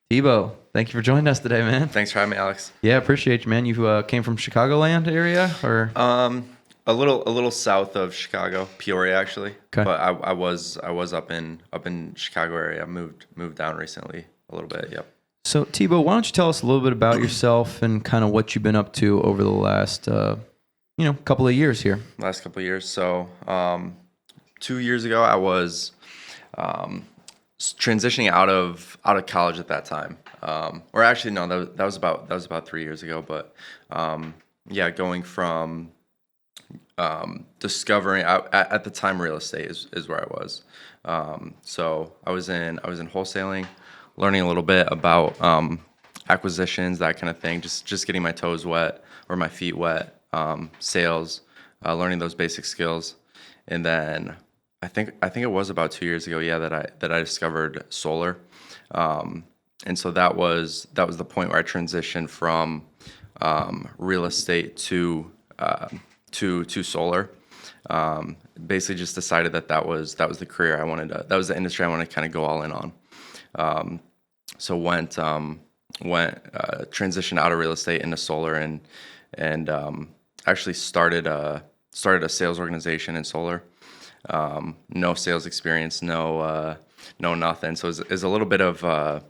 Thibaut, thank you for joining us today, man. Thanks for having me, Alex. Yeah, appreciate you, man. You came from Chicagoland area, or? A little south of Chicago, Peoria actually. Okay. But I was up in Chicago area. I moved down recently a little bit. Yep. So, Thibaut, why don't you tell us a little bit about yourself and kind of what you've been up to over the last, couple of years here? Last couple of years. So, 2 years ago, I was transitioning out of college at that time. Or actually, no, that was about 3 years ago. But going from discovering at the time real estate is where I was. So I was in wholesaling, learning a little bit about acquisitions, that kind of thing, just getting my toes wet or my feet wet, sales, learning those basic skills. And then I think it was about 2 years ago, that I discovered solar. And so that was the point where I transitioned from real estate to solar. Basically just decided that was the career I wanted that was the industry I wanted to kind of go all in on. So went transitioned out of real estate into solar and actually started a sales organization in solar. No sales experience, no nothing. So it was a little bit of a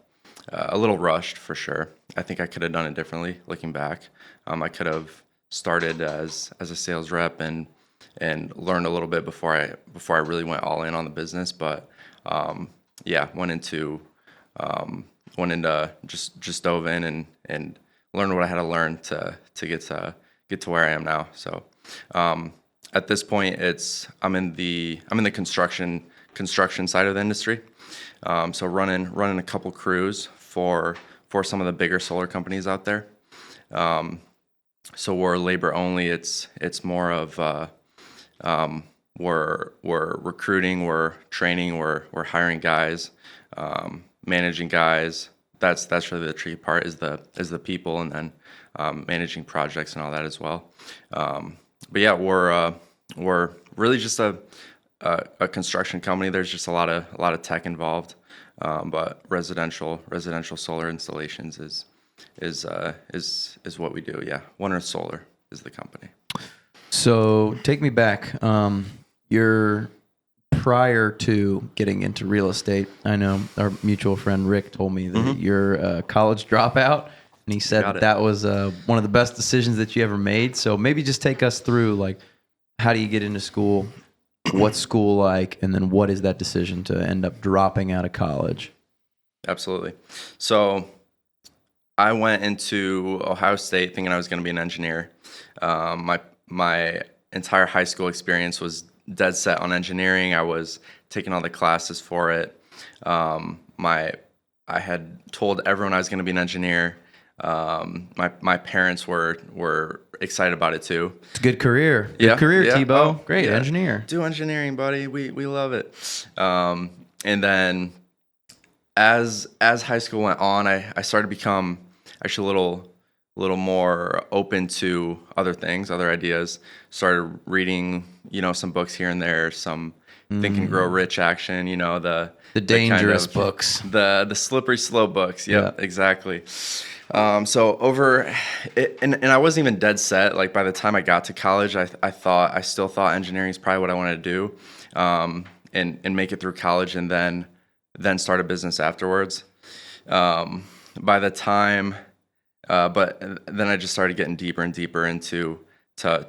little rushed for sure. I think I could have done it differently looking back. I could have started as a sales rep and learned a little bit before I really went all in on the business. But went into just dove in and learned what I had to learn to get to where I am now. So at this point, I'm in the construction side of the industry. So running a couple crews for some of the bigger solar companies out there. So we're labor only. It's more of we're recruiting, we're training, we're hiring guys, managing guys. That's really the tricky part is the people, and then managing projects and all that as well. But yeah, we're really just a construction company. There's just a lot of tech involved, but residential solar installations is what we do. Yeah, One Earth Solar is the company. So take me back. You're prior to getting into real estate. I know our mutual friend Rick told me that you're a college dropout, and he said that was one of the best decisions that you ever made. So maybe just take us through, like, how do you get into school? What's school like? And then what is that decision to end up dropping out of college? Absolutely. So I went into Ohio State thinking I was going to be an engineer. My entire high school experience was dead set on engineering. I was taking all the classes for it. I had told everyone I was going to be an engineer. My parents were excited about it too. It's a good career. Good career, yeah. Thibaut. Oh, great yeah. engineer. Do engineering, buddy. We love it. And then as high school went on, I started to become actually a little more open to other things, other ideas. Started reading, some books here and there, some Think and Grow Rich action, the dangerous kind of, books, the slippery slope books. Yep, yeah. Exactly. So over it, and I wasn't even dead set. Like by the time I got to college, I still thought engineering is probably what I wanted to do, and make it through college, and then start a business afterwards. By the time, but then I just started getting deeper and deeper into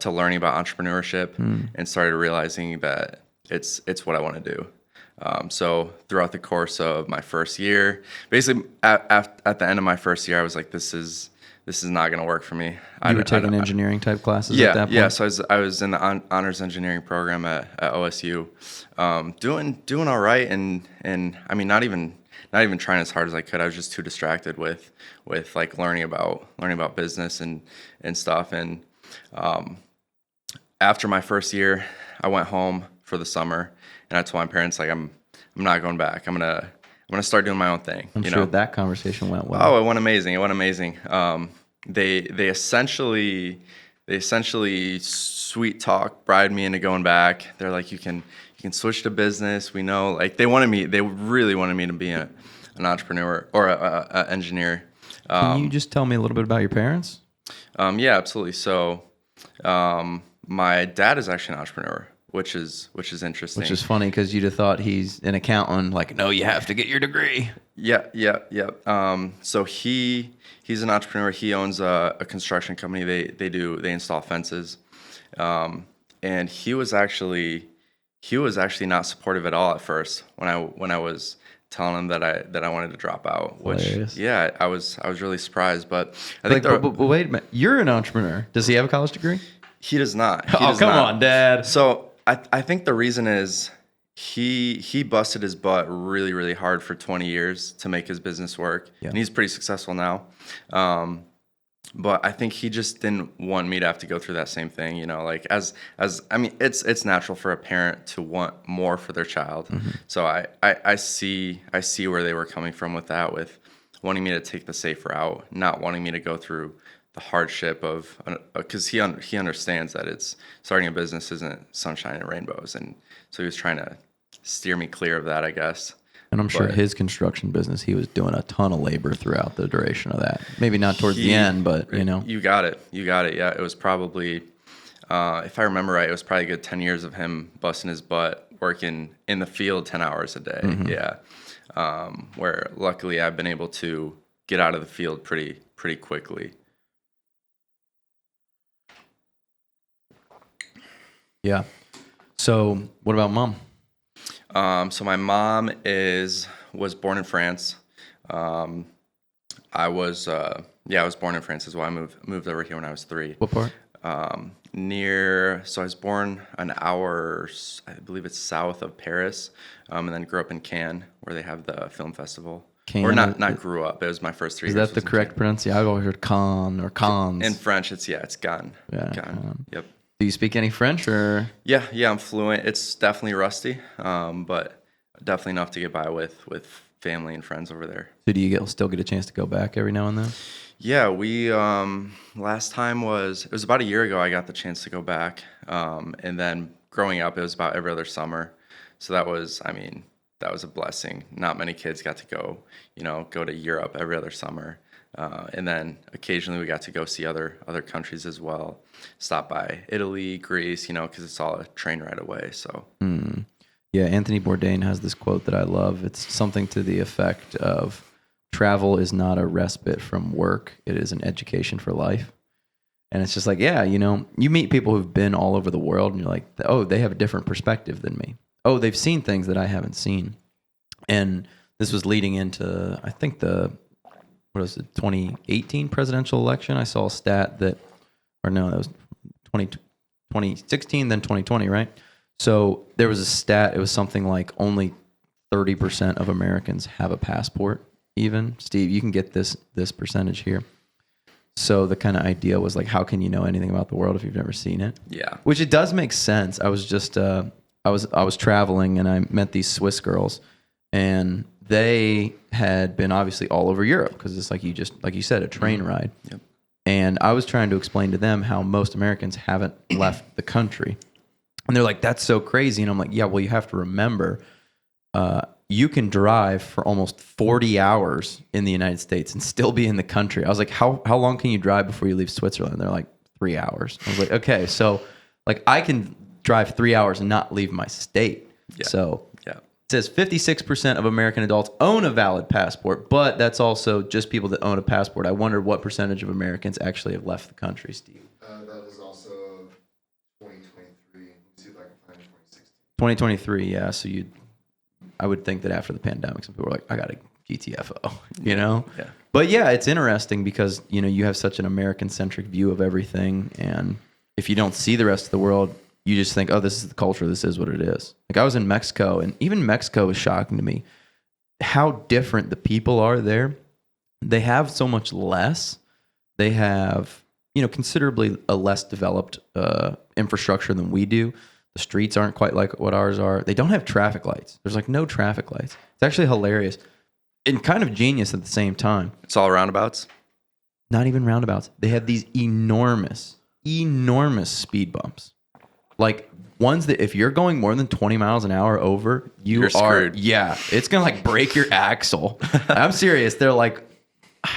learning about entrepreneurship, and started realizing that it's what I want to do. So throughout the course of my first year, basically at the end of my first year, I was like, this is not going to work for me. You were taking engineering type classes at that point? Yeah. So I was in the honors engineering program at OSU, doing all right. And I mean, not even trying as hard as I could. I was just too distracted with like learning about business and stuff. And, after my first year, I went home for the summer, and I told my parents, like, I'm not going back. I'm gonna start doing my own thing. I'm sure that conversation went well. Oh, it went amazing. They essentially sweet talk bribed me into going back. They're like, you can can switch to business. We know, like, they really wanted me to be an entrepreneur or a engineer. Can you just tell me a little bit about your parents? Yeah, absolutely. So, my dad is actually an entrepreneur, which is interesting. Which is funny because you'd have thought he's an accountant. Like, no, you have to get your degree. Yeah. So he's an entrepreneur. He owns a construction company. They install fences, and he was actually not supportive at all at first when I was telling him that I wanted to drop out. Which Hilarious. yeah, I was really surprised. But I think but wait a minute, you're an entrepreneur. Does he have a college degree? he does not. Oh, come on, Dad. So I think the reason is he busted his butt really, really hard for 20 years to make his business work. Yeah. And he's pretty successful now. But I think he just didn't want me to have to go through that same thing, you know, like as I mean, it's natural for a parent to want more for their child. Mm-hmm. So I see where they were coming from with that, with wanting me to take the safe route, not wanting me to go through the hardship of, because he understands that it's starting a business isn't sunshine and rainbows, and so he was trying to steer me clear of that, I guess. And I'm sure his construction business, he was doing a ton of labor throughout the duration of that. Maybe not towards the end, but you know. You got it. Yeah, it was probably, if I remember right, it was probably a good 10 years of him busting his butt working in the field 10 hours a day. Mm-hmm. Yeah. Where luckily I've been able to get out of the field pretty quickly. Yeah. So what about mom? So my mom was born in France. I was born in France as well. I moved over here when I was 3. What part? So I was born an hour, I believe it's south of Paris, and then grew up in Cannes, where they have the film festival. Cannes, or not grew up. It was my first 3 Is years. that the correct pronunciation? I've always heard Cannes or Cannes. In French, it's Cannes. Yeah, Cannes. Yep. Do you speak any French or? Yeah, I'm fluent. It's definitely rusty, but definitely enough to get by with family and friends over there. So do you still get a chance to go back every now and then? Yeah, we last time it was about a year ago I got the chance to go back, and then growing up it was about every other summer, so that was a blessing. Not many kids got to go to Europe every other summer. And then occasionally we got to go see other countries as well. Stop by Italy, Greece, because it's all a train ride away. So Yeah, Anthony Bourdain has this quote that I love. It's something to the effect of, travel is not a respite from work. It is an education for life. And it's just like, yeah, you meet people who've been all over the world and you're like, oh, they have a different perspective than me. Oh, they've seen things that I haven't seen. And this was leading into, I think, the 2018 presidential election. I saw a stat that was 2016, then 2020, right? So there was a stat, it was something like only 30% of Americans have a passport even. Steve, you can get this percentage here. So the kind of idea was like, how can you know anything about the world if you've never seen it? Yeah. Which it does make sense. I was just, I was traveling and I met these Swiss girls, and they had been obviously all over Europe because it's like you said, a train ride. Yep. And I was trying to explain to them how most Americans haven't left the country. And they're like, that's so crazy. And I'm like, yeah, well, you have to remember, you can drive for almost 40 hours in the United States and still be in the country. I was like, how long can you drive before you leave Switzerland? They're like, 3 hours. I was like, okay, so like I can drive 3 hours and not leave my state. Yeah. So yeah. It says 56% of American adults own a valid passport, but that's also just people that own a passport. I wonder what percentage of Americans actually have left the country, Steve. That is also 2023. Let me see if I can find 2016. 2023, yeah. So I would think that after the pandemic, some people were like, I got a GTFO, Yeah. But yeah, it's interesting because, you have such an American-centric view of everything. And if you don't see the rest of the world, you just think, oh, this is the culture. This is what it is. Like I was in Mexico, and even Mexico is shocking to me how different the people are there. They have so much less. They have, considerably a less developed infrastructure than we do. The streets aren't quite like what ours are. They don't have traffic lights. There's like no traffic lights. It's actually hilarious and kind of genius at the same time. It's all roundabouts? Not even roundabouts. They have these enormous speed bumps. Like ones that if you're going more than 20 miles an hour over, You're screwed. yeah, it's going to like break your axle. I'm serious. They're like,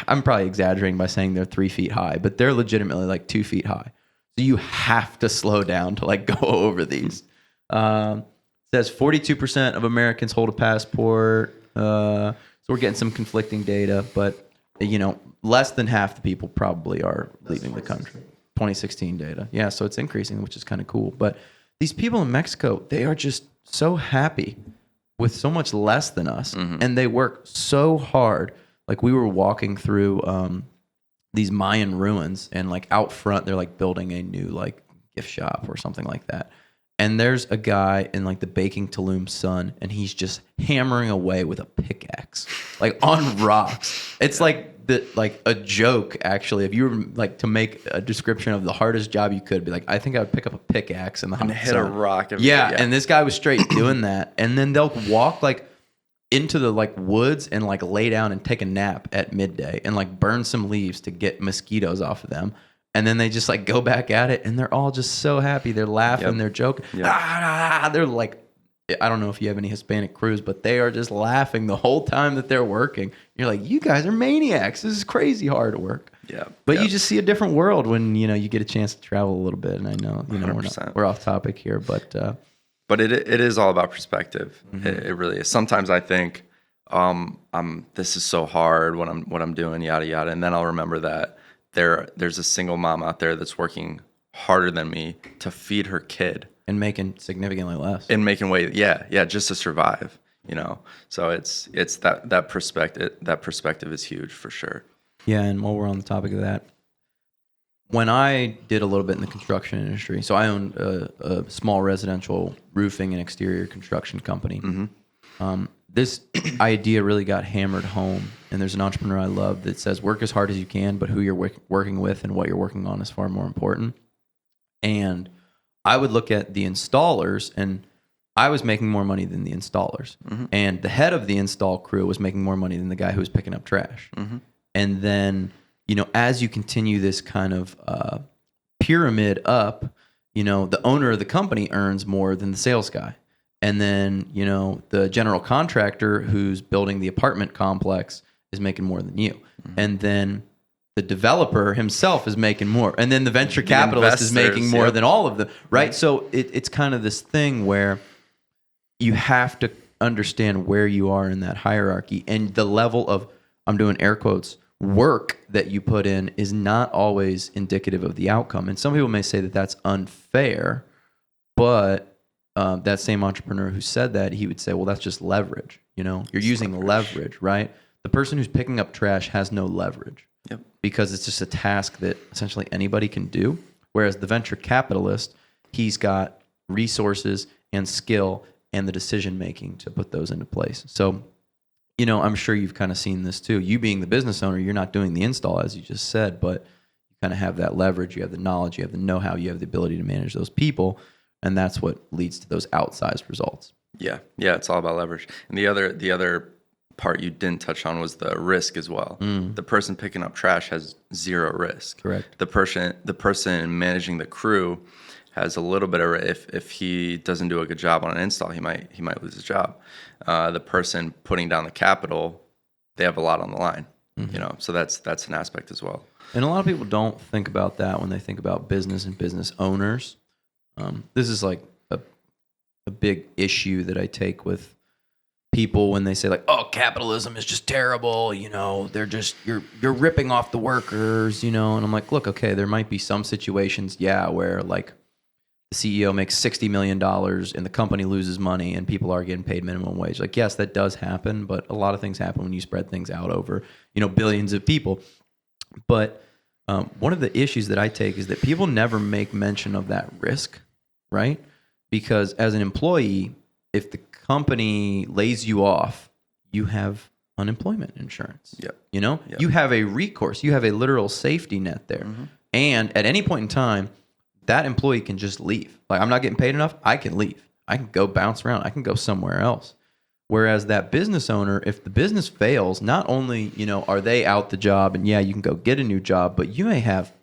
I'm probably exaggerating by saying they're 3 feet high, but they're legitimately like 2 feet high. So you have to slow down to like go over these. It says 42% of Americans hold a passport. So we're getting some conflicting data, but you know, less than half the people probably are leaving the country. 2016 data. Yeah, so it's increasing, which is kind of cool. But these people in Mexico, they are just so happy with so much less than us. And they work so hard. Like we were walking through these Mayan ruins, and like out front, they're like building a new like gift shop or something like that. And there's a guy in like the baking Tulum sun, and he's just hammering away with a pickaxe, like on rocks. It's like a joke, actually. If you were like to make a description of the hardest job you could, be like, I think I would pick up a pickaxe in the hot hit sun. a rock. Yeah, and this guy was straight doing that. And then they'll walk like into the like woods and like lay down and take a nap at midday and like burn some leaves to get mosquitoes off of them. And then they just like go back at it, and they're all just so happy. They're laughing, they're joking. They're like, I don't know if you have any Hispanic crews, but they are just laughing the whole time that they're working. You're like, you guys are maniacs. This is crazy hard work. Yeah. But you just see a different world when, you know, you get a chance to travel a little bit. And I know, you know, 100%. we're off topic here, but it is all about perspective. It really is. Sometimes I think, this is so hard what I'm doing, yada yada, and then I'll remember that there's a single mom out there that's working harder than me to feed her kid and making significantly less. and making way, just to survive. You know, so it's that perspective. That perspective is huge for sure. Yeah, and while we're on the topic of that, when I did a little bit in the construction industry, so I owned a small residential roofing and exterior construction company. This idea really got hammered home, and there's an entrepreneur I love that says, work as hard as you can, but who you're working with and what you're working on is far more important. And I would look at the installers, and I was making more money than the installers. And the head of the install crew was making more money than the guy who was picking up trash. And then, you know, as you continue this kind of pyramid up, you know, the owner of the company earns more than the sales guy. And then, you know, the general contractor who's building the apartment complex is making more than you. And then the developer himself is making more. And then the venture capitalist is making more than all of them, right? So it's kind of this thing where you have to understand where you are in that hierarchy, and the level of, I'm doing air quotes, work that you put in is not always indicative of the outcome. And some people may say that that's unfair, but that same entrepreneur who said that, he would say, well, that's just leverage. You know, you're using leverage, right? The person who's picking up trash has no leverage because it's just a task that essentially anybody can do. Whereas the venture capitalist, he's got resources and skill and the decision making to put those into place. So, you know, I'm sure you've kind of seen this too. You being the business owner, you're not doing the install as you just said, but you kind of have that leverage. You have the knowledge, you have the know-how, you have the ability to manage those people. And that's what leads to those outsized results. Yeah, it's all about leverage. And the other part you didn't touch on was the risk as well. The person picking up trash has zero risk. Correct. The person managing the crew has a little bit of, if he doesn't do a good job on an install, he might lose his job. The person putting down the capital, they have a lot on the line. You know, so that's an aspect as well. And a lot of people don't think about that when they think about business and business owners. This is like a big issue that I take with people when they say like, oh, capitalism is just terrible. You know, they're just, you're ripping off the workers, you know? And I'm like, look, okay, there might be some situations, where like the CEO makes $60 million and the company loses money and people are getting paid minimum wage. Like, yes, that does happen, but a lot of things happen when you spread things out over, you know, billions of people. But one of the issues that I take is that people never make mention of that risk, right? Because as an employee, if the company lays you off, you have unemployment insurance. You know, you have a recourse, you have a literal safety net there. And at any point in time, that employee can just leave. Like, I'm not getting paid enough, I can leave. I can go bounce around. I can go somewhere else. Whereas that business owner, if the business fails, not only, you know, are they out the job and you can go get a new job, but you may have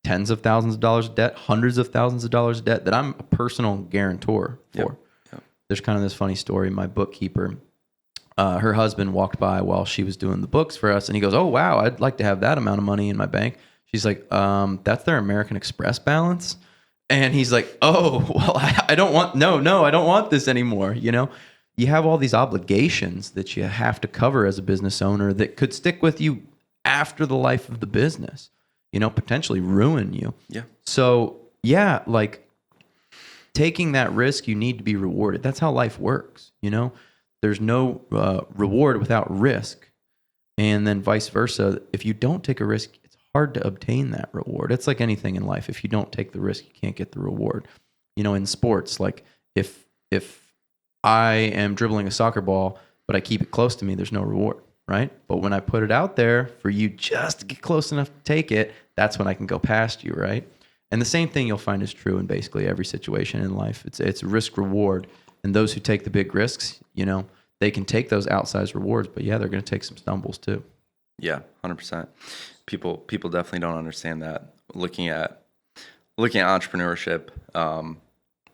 tens of thousands of dollars of debt, hundreds of thousands of dollars of debt that I'm a personal guarantor for. Yep. There's kind of this funny story. My bookkeeper, her husband walked by while she was doing the books for us, and he goes, "Oh wow, I'd like to have that amount of money in my bank." She's like, "That's their American Express balance," and he's like, "Oh well, I don't want I don't want this anymore." You know, you have all these obligations that you have to cover as a business owner that could stick with you after the life of the business. You know, potentially ruin you. Yeah. So yeah, like taking that risk, you need to be rewarded. That's how life works. You know, there's no reward without risk. And then vice versa. If you don't take a risk, it's hard to obtain that reward. It's like anything in life. If you don't take the risk, you can't get the reward. You know, in sports, like if I am dribbling a soccer ball, but I keep it close to me, there's no reward, right? But when I put it out there for you just to get close enough to take it, that's when I can go past you, right? And the same thing you'll find is true in basically every situation in life. It's risk reward. And those who take the big risks, you know, they can take those outsized rewards, but yeah, they're going to take some stumbles too. Yeah, 100%. People definitely don't understand that. Looking at entrepreneurship,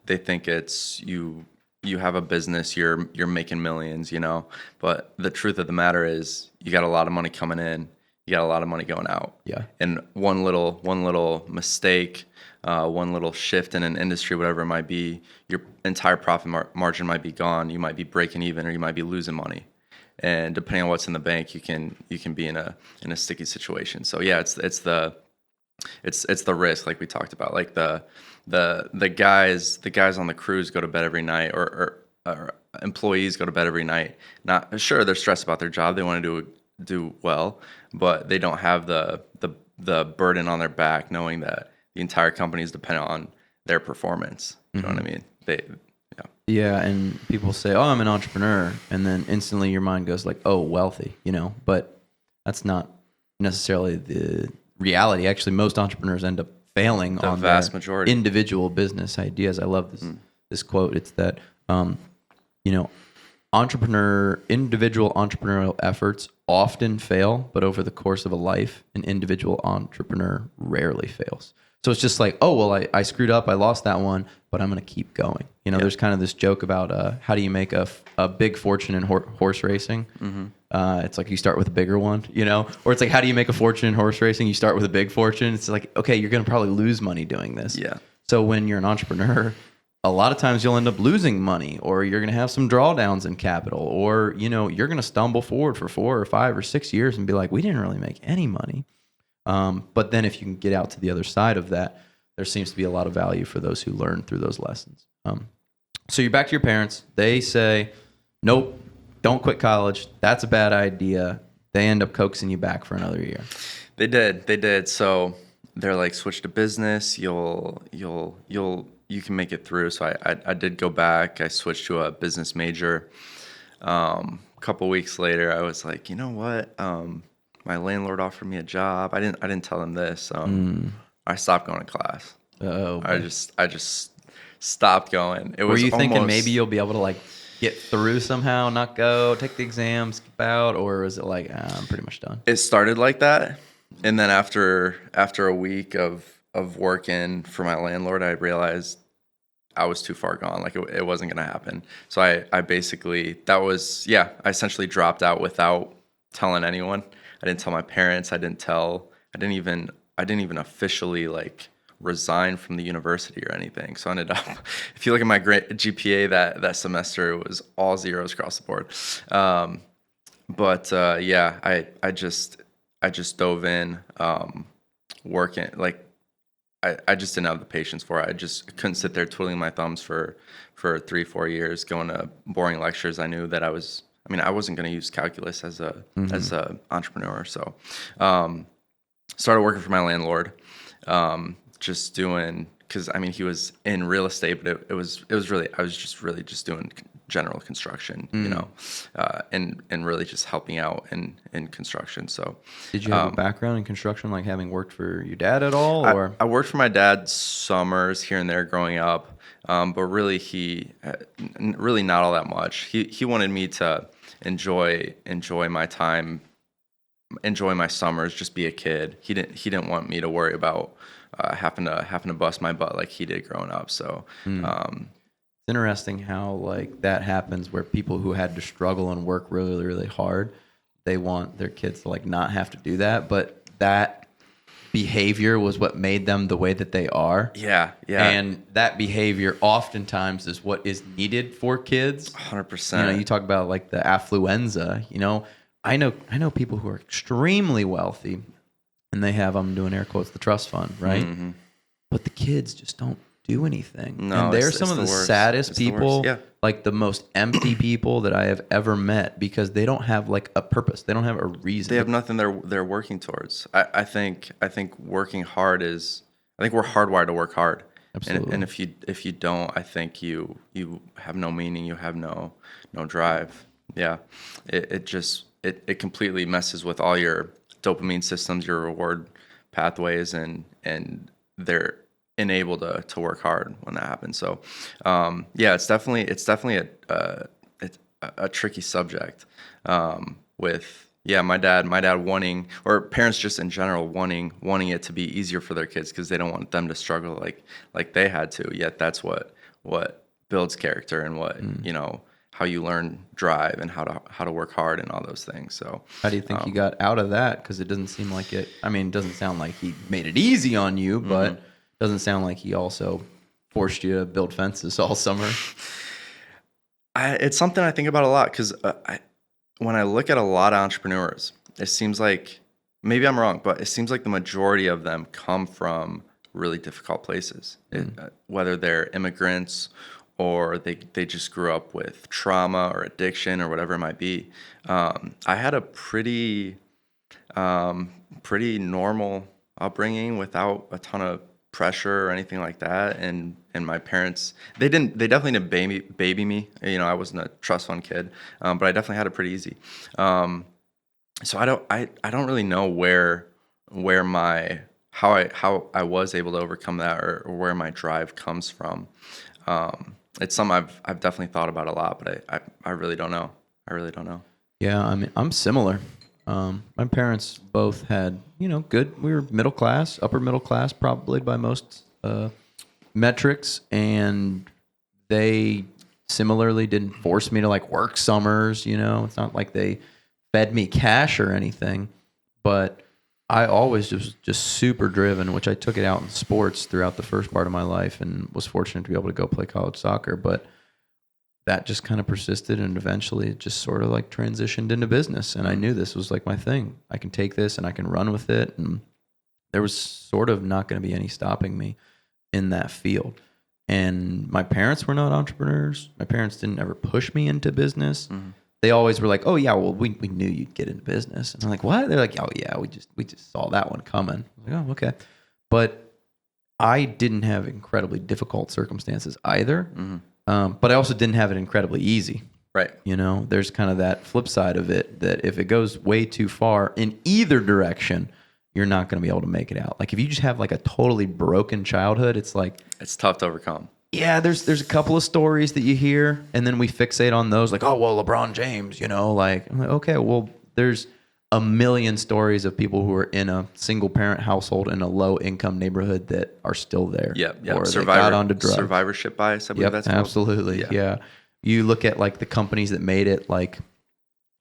they think it's you have a business, you're making millions, you know. But the truth of the matter is, you got a lot of money coming in, you got a lot of money going out. Yeah. And one little mistake, one little shift in an industry, whatever it might be, your entire profit margin might be gone. You might be breaking even, or you might be losing money. And depending on what's in the bank, you can be in a sticky situation. So yeah, it's the risk, like we talked about. Like the guys on the cruise go to bed every night, or employees go to bed every night. Not sure, they're stressed about their job, they want to do well, but they don't have the burden on their back, knowing that the entire company is dependent on their performance. You know what I mean? Yeah, and people say, "Oh, I'm an entrepreneur," and then instantly your mind goes like, "Oh, wealthy," you know. But that's not necessarily the reality. Actually, most entrepreneurs end up failing on vast their majority individual business ideas. I love this quote. It's that you know, individual entrepreneurial efforts often fail, but over the course of a life, an individual entrepreneur rarely fails. So it's just like, oh, well, I screwed up, I lost that one, but I'm going to keep going. You know, there's kind of this joke about how do you make a big fortune in horse racing? It's like you start with a bigger one, you know? Or it's like, how do you make a fortune in horse racing? You start with a big fortune. It's like, okay, you're going to probably lose money doing this. Yeah. So when you're an entrepreneur, a lot of times you'll end up losing money, or you're going to have some drawdowns in capital, or, you know, you're going to stumble forward for 4 or 5 or 6 years and be like, we didn't really make any money. But then if you can get out to the other side of that, there seems to be a lot of value for those who learn through those lessons. So you're back to your parents. They say, nope, don't quit college. That's a bad idea. They end up coaxing you back for another year. They did. So they're like, switch to business. You can make it through. So I did go back. I switched to a business major. A couple weeks later, I was like, you know what? My landlord offered me a job. I didn't tell him this. I stopped going to class. Oh, I just stopped going. Were you thinking maybe you'll be able to like get through somehow, not go, take the exam, skip out, or was it like, I'm pretty much done? It started like that, and then after a week of working for my landlord, I realized I was too far gone. Like it wasn't going to happen. So I basically, I essentially dropped out without telling anyone. I didn't tell my parents. I didn't even officially like resign from the university or anything. So I ended up, if you look at my GPA that semester, it was all zeros across the board. I just dove in, working. Like I just didn't have the patience for it. I just couldn't sit there twiddling my thumbs for 3-4 years, going to boring lectures. I knew that I wasn't going to use calculus as a entrepreneur. So started working for my landlord, just doing, because he was in real estate, but I was really just doing general construction, you know, and really just helping out in construction. So did you have a background in construction, like having worked for your dad at all? Or I worked for my dad summers here and there growing up, but really really not all that much. He wanted me to enjoy my time, enjoy my summers, just be a kid. He didn't want me to worry about having to bust my butt like he did growing up. So It's interesting how like that happens where people who had to struggle and work really, really hard, they want their kids to like not have to do that, but that behavior was what made them the way that they are. yeah. And that behavior oftentimes is what is needed for kids. 100%. You know, you talk about like the affluenza, you know, I know people who are extremely wealthy and they have, I'm doing air quotes, the trust fund, right? Mm-hmm. But the kids just don't do anything. No, and they're it's some of the worst. saddest It's the worst. people, Yeah. like the most empty people that I have ever met because they don't have like a purpose. They don't have a reason. They have nothing they're working towards. I think working hard is. I think we're hardwired to work hard. Absolutely. And if you don't, I think you have no meaning. You have no drive. Yeah. It completely messes with all your dopamine systems, your reward pathways, and they're enabled to work hard when that happens. So yeah, it's definitely a tricky subject with my dad wanting, or parents just in general wanting it to be easier for their kids because they don't want them to struggle like they had to. Yet that's what builds character and what you know, how you learn drive and how to work hard and all those things. So how do you think you got out of that? Because it doesn't seem like it. I mean, it doesn't sound like he made it easy on you, but it doesn't sound like he also forced you to build fences all summer. It's something I think about a lot because when I look at a lot of entrepreneurs, it seems like, maybe I'm wrong, but it seems like the majority of them come from really difficult places, whether they're immigrants or they just grew up with trauma or addiction or whatever it might be. I had a pretty normal upbringing without a ton of pressure or anything like that, and my parents, they definitely didn't baby me. You know, I wasn't a trust fund kid, but I definitely had it pretty easy. So I don't really know how I was able to overcome that, or where my drive comes from. It's something I've definitely thought about a lot, but I really don't know. Yeah, I mean, I'm similar. My parents both had, you know, good. We were middle class, upper middle class, probably by most metrics, and they similarly didn't force me to like work summers. You know, it's not like they fed me cash or anything, but I always just super driven, which I took it out in sports throughout the first part of my life, and was fortunate to be able to go play college soccer, but that just kind of persisted, and eventually it just sort of like transitioned into business. And I knew this was like my thing. I can take this and I can run with it. And there was sort of not going to be any stopping me in that field. And my parents were not entrepreneurs. My parents didn't ever push me into business. Mm-hmm. They always were like, oh yeah, well, we knew you'd get into business. And I'm like, what? They're like, oh yeah, we just saw that one coming. I'm like, oh, okay. But I didn't have incredibly difficult circumstances either. Mm-hmm. But I also didn't have it incredibly easy. Right. You know, there's kind of that flip side of it, that if it goes way too far in either direction, you're not going to be able to make it out. Like if you just have like a totally broken childhood, it's like, it's tough to overcome. Yeah, there's a couple of stories that you hear, and then we fixate on those, like, oh, well, LeBron James, you know, like, I'm like, okay, well, there's a million stories of people who are in a single parent household in a low income neighborhood that are still there. Yep. Or they got onto drugs. Survivorship bias, I believe that's called. Absolutely. Yeah. You look at like the companies that made it, like,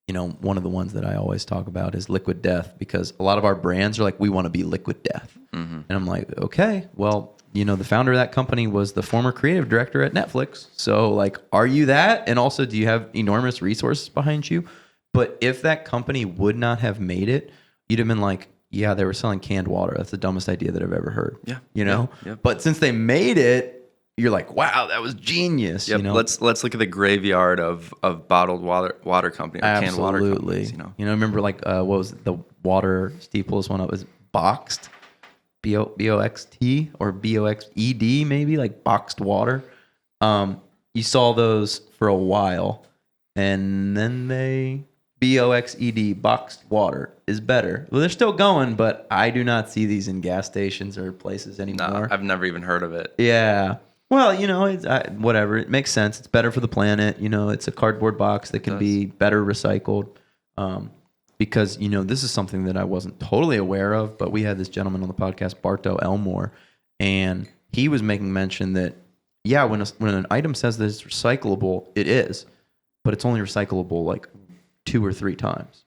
you know, one of the ones that I always talk about is Liquid Death, because a lot of our brands are like, we want to be Liquid Death. Mm-hmm. And I'm like, okay, well, you know, the founder of that company was the former creative director at Netflix. So like, are you that? And also, do you have enormous resources behind you? But if that company would not have made it, you'd have been like, yeah, they were selling canned water. That's the dumbest idea that I've ever heard. Yeah. You know? Yeah. But since they made it, you're like, wow, that was genius. Yep. You know? Let's look at the graveyard of bottled water company, or canned water companies, you know? You know, remember like, what was it? The water steeples one? It was Boxed. BOXT or BOXED, maybe, like boxed water. You saw those for a while, and then they BOXED, boxed water, is better. Well, they're still going, but I do not see these in gas stations or places anymore. No, I've never even heard of it. Yeah. Well, you know, it's whatever. It makes sense. It's better for the planet. You know, it's a cardboard box that can be better recycled. because, this is something that I wasn't totally aware of, but we had this gentleman on the podcast, Barto Elmore, and he was making mention that, yeah, when an item says that it's recyclable, it is, but it's only recyclable like 2 or 3 times.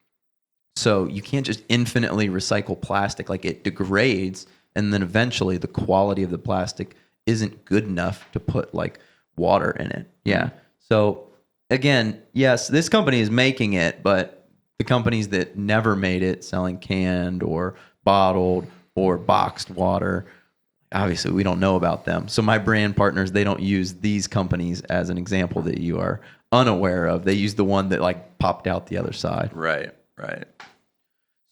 So you can't just infinitely recycle plastic. Like, it degrades, and then eventually the quality of the plastic isn't good enough to put like water in it. Yeah. So again, yes, this company is making it, but the companies that never made it, selling canned or bottled or boxed water, obviously we don't know about them. So my brand partners, they don't use these companies as an example that you are unaware of. They use the one that like popped out the other side. Right.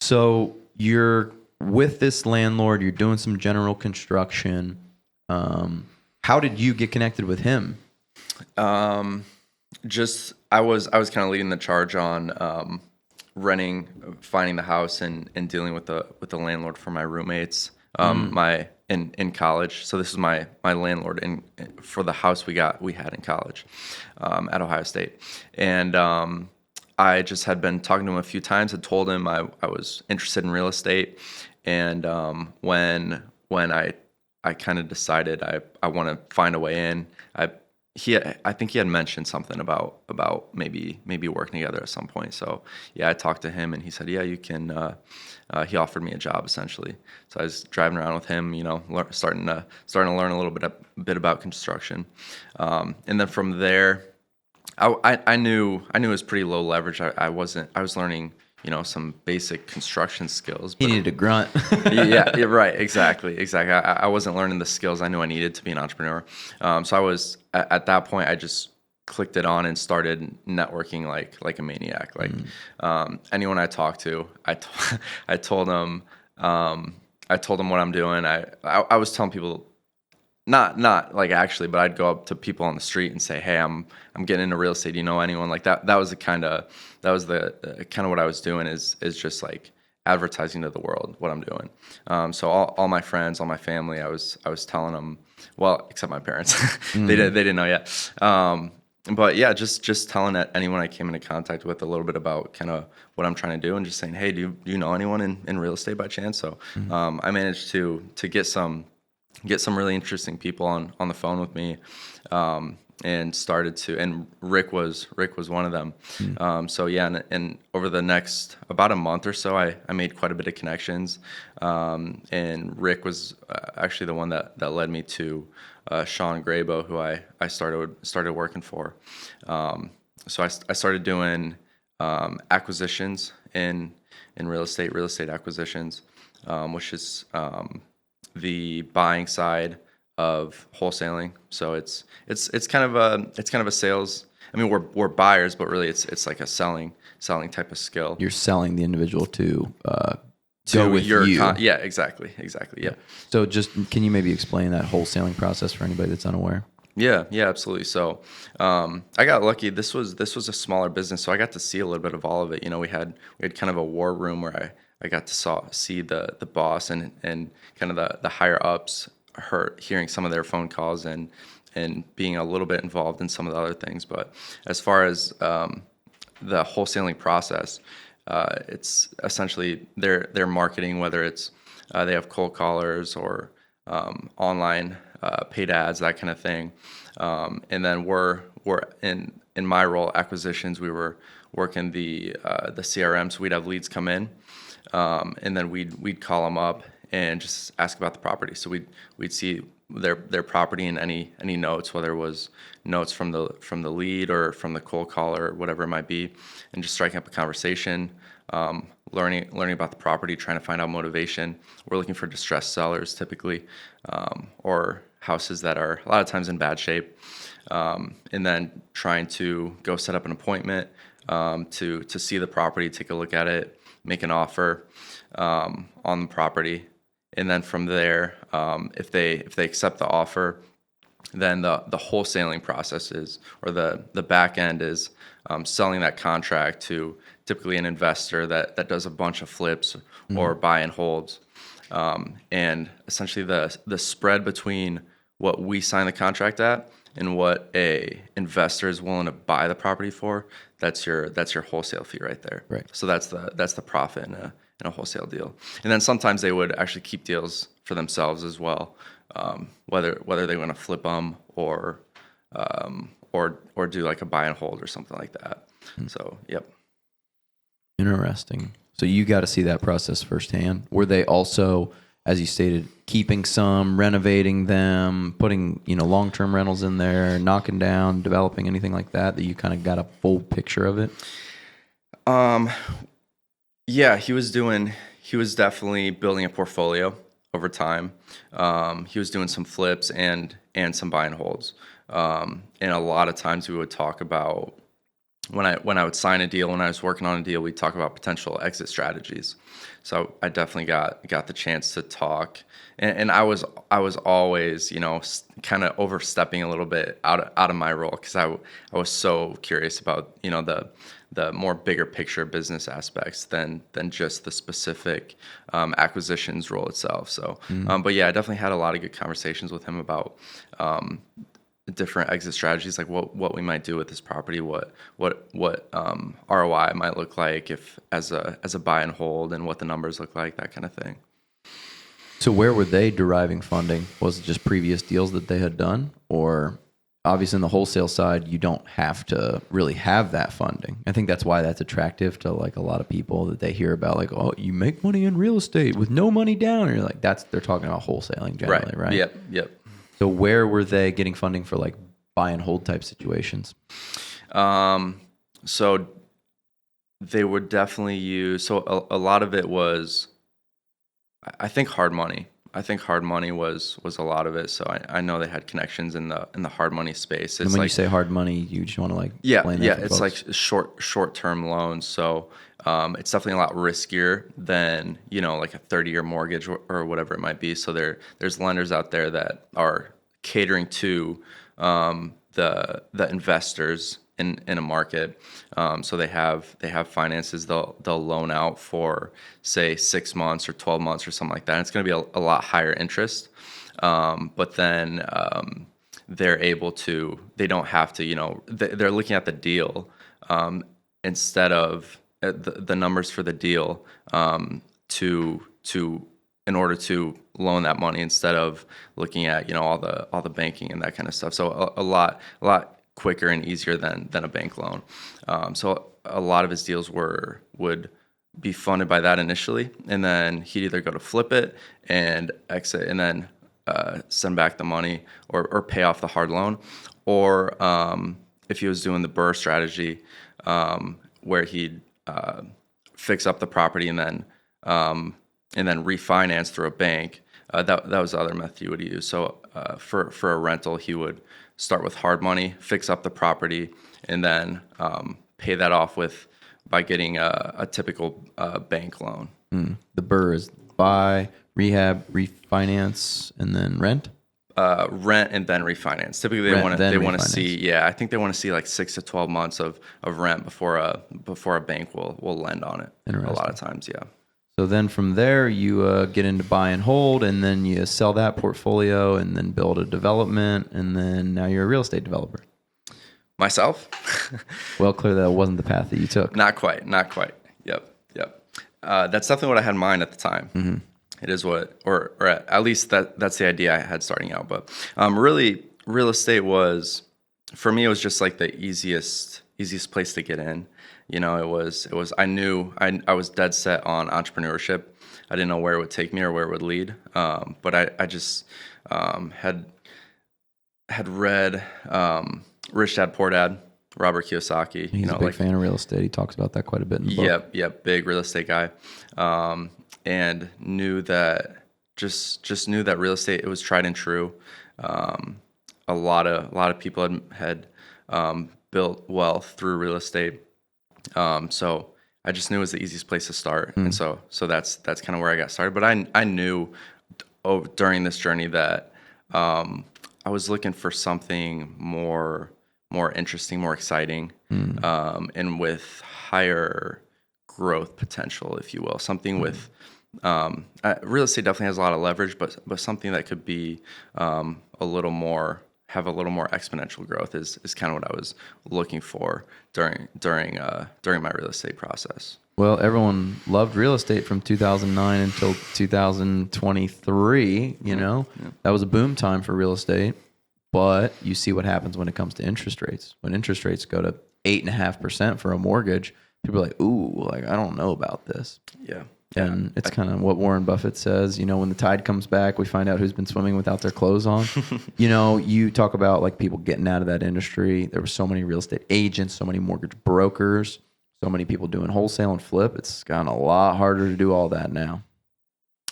So you're with this landlord, you're doing some general construction. How did you get connected with him? Just I was kind of leading the charge on finding the house and dealing with the landlord for my roommates. In college. So this is my landlord for the house we had in college at Ohio State. And I just had been talking to him a few times, had told him I was interested in real estate. And when I kind of decided I want to find a way in, I think he had mentioned something about maybe working together at some point. So yeah, I talked to him and he said, yeah, you can. He offered me a job essentially. So I was driving around with him, starting to learn a little bit about construction. And then from there, I knew it was pretty low leverage. I was learning, some basic construction skills. He needed a grunt. yeah, right. Exactly. I wasn't learning the skills I knew I needed to be an entrepreneur. So I was at that point, I just clicked it on and started networking like a maniac. Like anyone I talked to, I told them what I'm doing. I was telling people, not like actually, but I'd go up to people on the street and say, hey, I'm getting into real estate. Do you know anyone like that? That was the kind of what I was doing is just like advertising to the world what I'm doing. So all my friends, all my family, I was telling them, well, except my parents, they didn't know yet. But yeah, just telling anyone I came into contact with a little bit about kind of what I'm trying to do, and just saying, hey, do you know anyone in real estate by chance? So I managed to get some really interesting people on the phone with me, and started to. And Rick was one of them. So yeah, and over the next about a month or so, I made quite a bit of connections. And Rick was actually the one that led me to Sean Graybo, who I started working for. So I started doing acquisitions in real estate acquisitions, which is the buying side of wholesaling. So it's kind of a sales. I mean, we're buyers, but really it's like a selling type of skill. You're selling the individual to go with you. Yeah, exactly. Yeah. So just can you maybe explain that wholesaling process for anybody that's unaware? Yeah, absolutely. So I got lucky. This was a smaller business, so I got to see a little bit of all of it. We had kind of a war room where I got to see the boss and kind of the higher ups, hearing some of their phone calls and being a little bit involved in some of the other things. But as far as the wholesaling process, it's essentially their marketing, whether it's they have cold callers or online paid ads, that kind of thing. And then we're in my role, acquisitions, we were working the CRM, so we'd have leads come in, and then we'd call them up and just ask about the property. So we'd see their property and any notes, whether it was notes from the lead or from the cold caller or whatever it might be, and just striking up a conversation, learning about the property, trying to find out motivation. We're looking for distressed sellers typically, or houses that are a lot of times in bad shape, and then trying to go set up an appointment to see the property, take a look at it, make an offer on the property. And then from there, if they accept the offer, then the wholesaling process is, or the back end is, selling that contract to typically an investor that does a bunch of flips or buy and holds. And essentially the spread between what we sign the contract at and what a investor is willing to buy the property for, that's your wholesale fee right there. Right. So that's the profit in a wholesale deal. And then sometimes they would actually keep deals for themselves as well, whether they want to flip them or do like a buy and hold or something like that. So, yep. Interesting. So you got to see that process firsthand. Were they also, as you stated, keeping some, renovating them, putting, long-term rentals in there, knocking down, developing, anything like that you kind of got a full picture of it? Yeah, he was definitely building a portfolio over time. He was doing some flips and some buy and holds. And a lot of times we would talk about, when I would sign a deal, when I was working on a deal, we'd talk about potential exit strategies. So I definitely got the chance to talk, and I was always, kind of overstepping a little bit out of my role, because I was so curious about, the more bigger picture business aspects than just the specific acquisitions role itself. So, but yeah, I definitely had a lot of good conversations with him about different exit strategies, like what we might do with this property, what ROI might look like if as a buy and hold, and what the numbers look like, that kind of thing. So where were they deriving funding? Was it just previous deals that they had done? Or obviously in the wholesale side, you don't have to really have that funding. I think that's why that's attractive to like a lot of people, that they hear about, like, oh, you make money in real estate with no money down. And you're like, they're talking about wholesaling generally, right? Yep. So where were they getting funding for like buy and hold type situations? So they would definitely use, so a lot of it was, I think, hard money. I think hard money was a lot of it. So I know they had connections in the hard money space. It's and when you say hard money, you just want to explain that for it's folks? like short-term loans. So it's definitely a lot riskier than, like a 30-year mortgage or whatever it might be. So there's lenders out there that are catering to the investors in a market. So they have finances they'll loan out for, say, 6 months or 12 months or something like that. And it's going to be a lot higher interest. But then they don't have to, they're looking at the deal instead of the numbers for the deal in order to loan that money, instead of looking at, all the banking and that kind of stuff. So a lot quicker and easier than a bank loan. So a lot of his deals would be funded by that initially, and then he'd either go to flip it and exit, and then send back the money or pay off the hard loan, or if he was doing the BRRRR strategy, where he'd fix up the property and then refinance through a bank. That was the other method he would use. So for a rental, he would start with hard money, fix up the property, and then pay that off by getting a typical bank loan. The BRRRR is buy, rehab, refinance, and then rent? Rent and then refinance. Typically, they want to see. I think they want to see like 6 to 12 months of rent before a bank will lend on it. A lot of times, yeah. So then from there, you get into buy and hold, and then you sell that portfolio, and then build a development, and then now you're a real estate developer. Myself? Well, clearly that wasn't the path that you took. Not quite. Yep. That's definitely what I had in mind at the time. Mm-hmm. It is or at least that's the idea I had starting out. But really, real estate was, for me, it was just like the easiest place to get in. It was. I knew I was dead set on entrepreneurship. I didn't know where it would take me or where it would lead. But I just had read Rich Dad Poor Dad, Robert Kiyosaki. He's a big fan of real estate. He talks about that quite a bit in the book. Yep, big real estate guy. And knew that just knew that real estate, it was tried and true. A lot of people had built wealth through real estate. So I just knew it was the easiest place to start. And so that's kind of where I got started. But I knew during this journey that I was looking for something more interesting, more exciting, and with higher growth potential, if you will. Something with real estate definitely has a lot of leverage, but something that could be a little more have a little more exponential growth is kind of what I was looking for during my real estate process. Well, everyone loved real estate from 2009 until 2023. You know, that was a boom time for real estate. But you see what happens when it comes to interest rates. When interest rates go to 8.5% for a mortgage, people are like, "Ooh, like I don't know about this." Yeah. And it's kind of what Warren Buffett says, you know, when the tide comes back, we find out who's been swimming without their clothes on. You know, you talk about like people getting out of that industry. There were so many real estate agents, so many mortgage brokers, so many people doing wholesale and flip. It's gotten a lot harder to do all that now.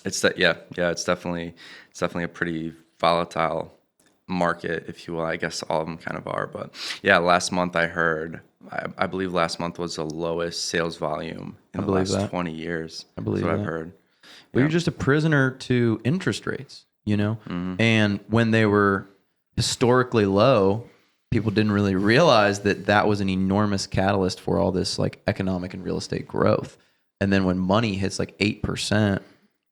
It's definitely a pretty volatile market, if you will. I guess all of them kind of are, but yeah, last month I heard, I believe last month was the lowest sales volume in the last 20 years. I believe That's what that. I've heard. Well, you're just a prisoner to interest rates, you know? And when they were historically low, people didn't really realize that that was an enormous catalyst for all this like economic and real estate growth. And then when money hits like 8%,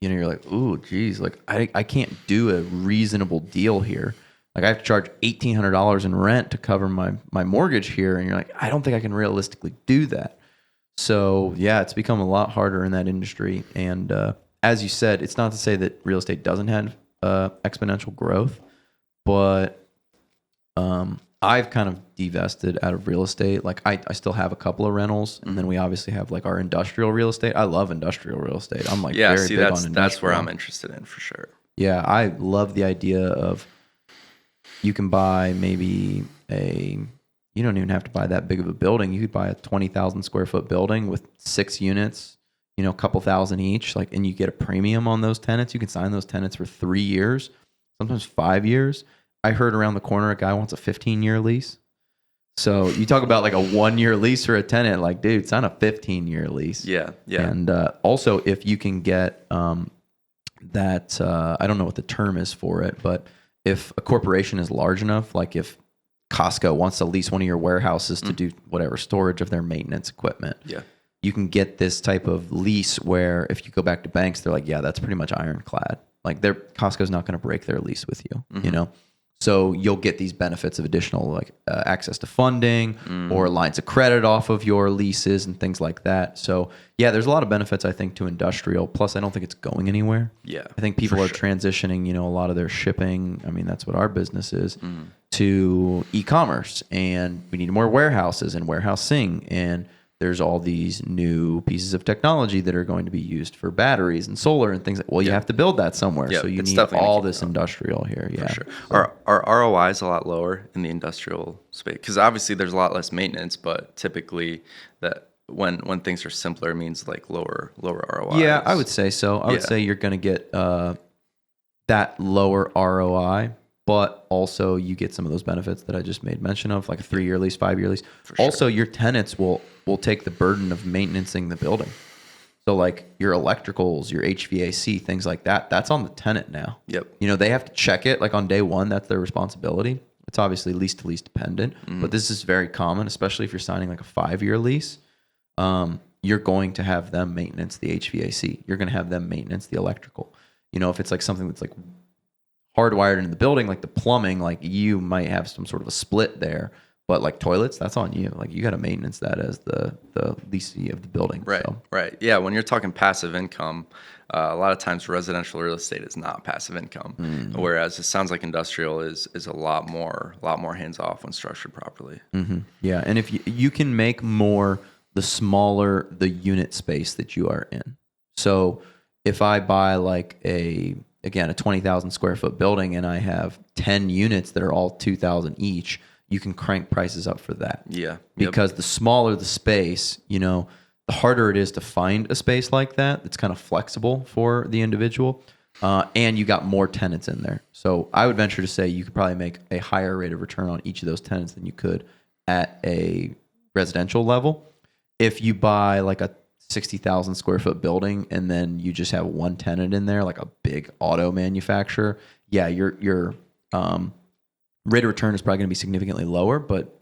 you know, you're like, ooh, geez, like I can't do a reasonable deal here. Like I have to charge $1,800 in rent to cover my mortgage here. And you're like, I don't think I can realistically do that. So yeah, it's become a lot harder in that industry. And as you said, it's not to say that real estate doesn't have exponential growth, but I've kind of divested out of real estate. Like I still have a couple of rentals, and then we obviously have like our industrial real estate. I love industrial real estate. I'm like very big on industrial. That's where I'm interested in for sure. Yeah, I love the idea of you can buy maybe you don't even have to buy that big of a building. You could buy a 20,000 square foot building with 6 units, you know, a couple thousand each, like, and you get a premium on those tenants. You can sign those tenants for 3 years, sometimes 5 years. I heard around the corner a guy wants a 15-year lease. So you talk about like a 1-year lease for a tenant, like, dude, sign a 15-year lease. Yeah. And also if you can get that, I don't know what the term is for it, but if a corporation is large enough, like if Costco wants to lease one of your warehouses to do whatever storage of their maintenance equipment, you can get this type of lease where if you go back to banks, they're like, yeah, that's pretty much ironclad. Like Costco's not going to break their lease with you, you know? So you'll get these benefits of additional like access to funding or lines of credit off of your leases and things like that. So yeah, there's a lot of benefits I think to industrial. Plus, I don't think it's going anywhere. Yeah, I think people are transitioning, you know, a lot of their shipping. I mean, that's what our business is to e-commerce, and we need more warehouses and warehousing, and there's all these new pieces of technology that are going to be used for batteries and solar and things. Well, you have to build that somewhere. So you need all this industrial here. Yeah. For sure. Our ROI is a lot lower in the industrial space because obviously there's a lot less maintenance, but typically that when things are simpler, it means like lower ROI. Yeah, I would say so. I would say you're going to get that lower ROI, but also you get some of those benefits that I just made mention of, like a 3-year lease, 5-year lease. Also, your tenants will take the burden of maintaining the building. So like your electricals, your HVAC, things like that, that's on the tenant now. Yep. You know, they have to check it like on day one. That's their responsibility. It's obviously lease to lease dependent, but this is very common, especially if you're signing like a 5-year lease. You're going to have them maintenance the HVAC. You're going to have them maintenance the electrical. You know, if it's like something that's like hardwired into the building, like the plumbing, like you might have some sort of a split there, but like toilets, that's on you. Like you got to maintenance that as the leasee of the building. Right. So. Right. Yeah. When you're talking passive income, a lot of times residential real estate is not passive income, whereas it sounds like industrial is a lot more hands off when structured properly. Yeah, and if you can make more the smaller the unit space that you are in. So if I buy like a 20,000 square foot building and I have 10 units that are all 2,000 each, you can crank prices up for that. Yeah. Because the smaller the space, you know, the harder it is to find a space like that that's kind of flexible for the individual. And you got more tenants in there. So I would venture to say you could probably make a higher rate of return on each of those tenants than you could at a residential level. If you buy like a 60,000 square foot building and then you just have one tenant in there, like a big auto manufacturer, yeah, your rate of return is probably going to be significantly lower, but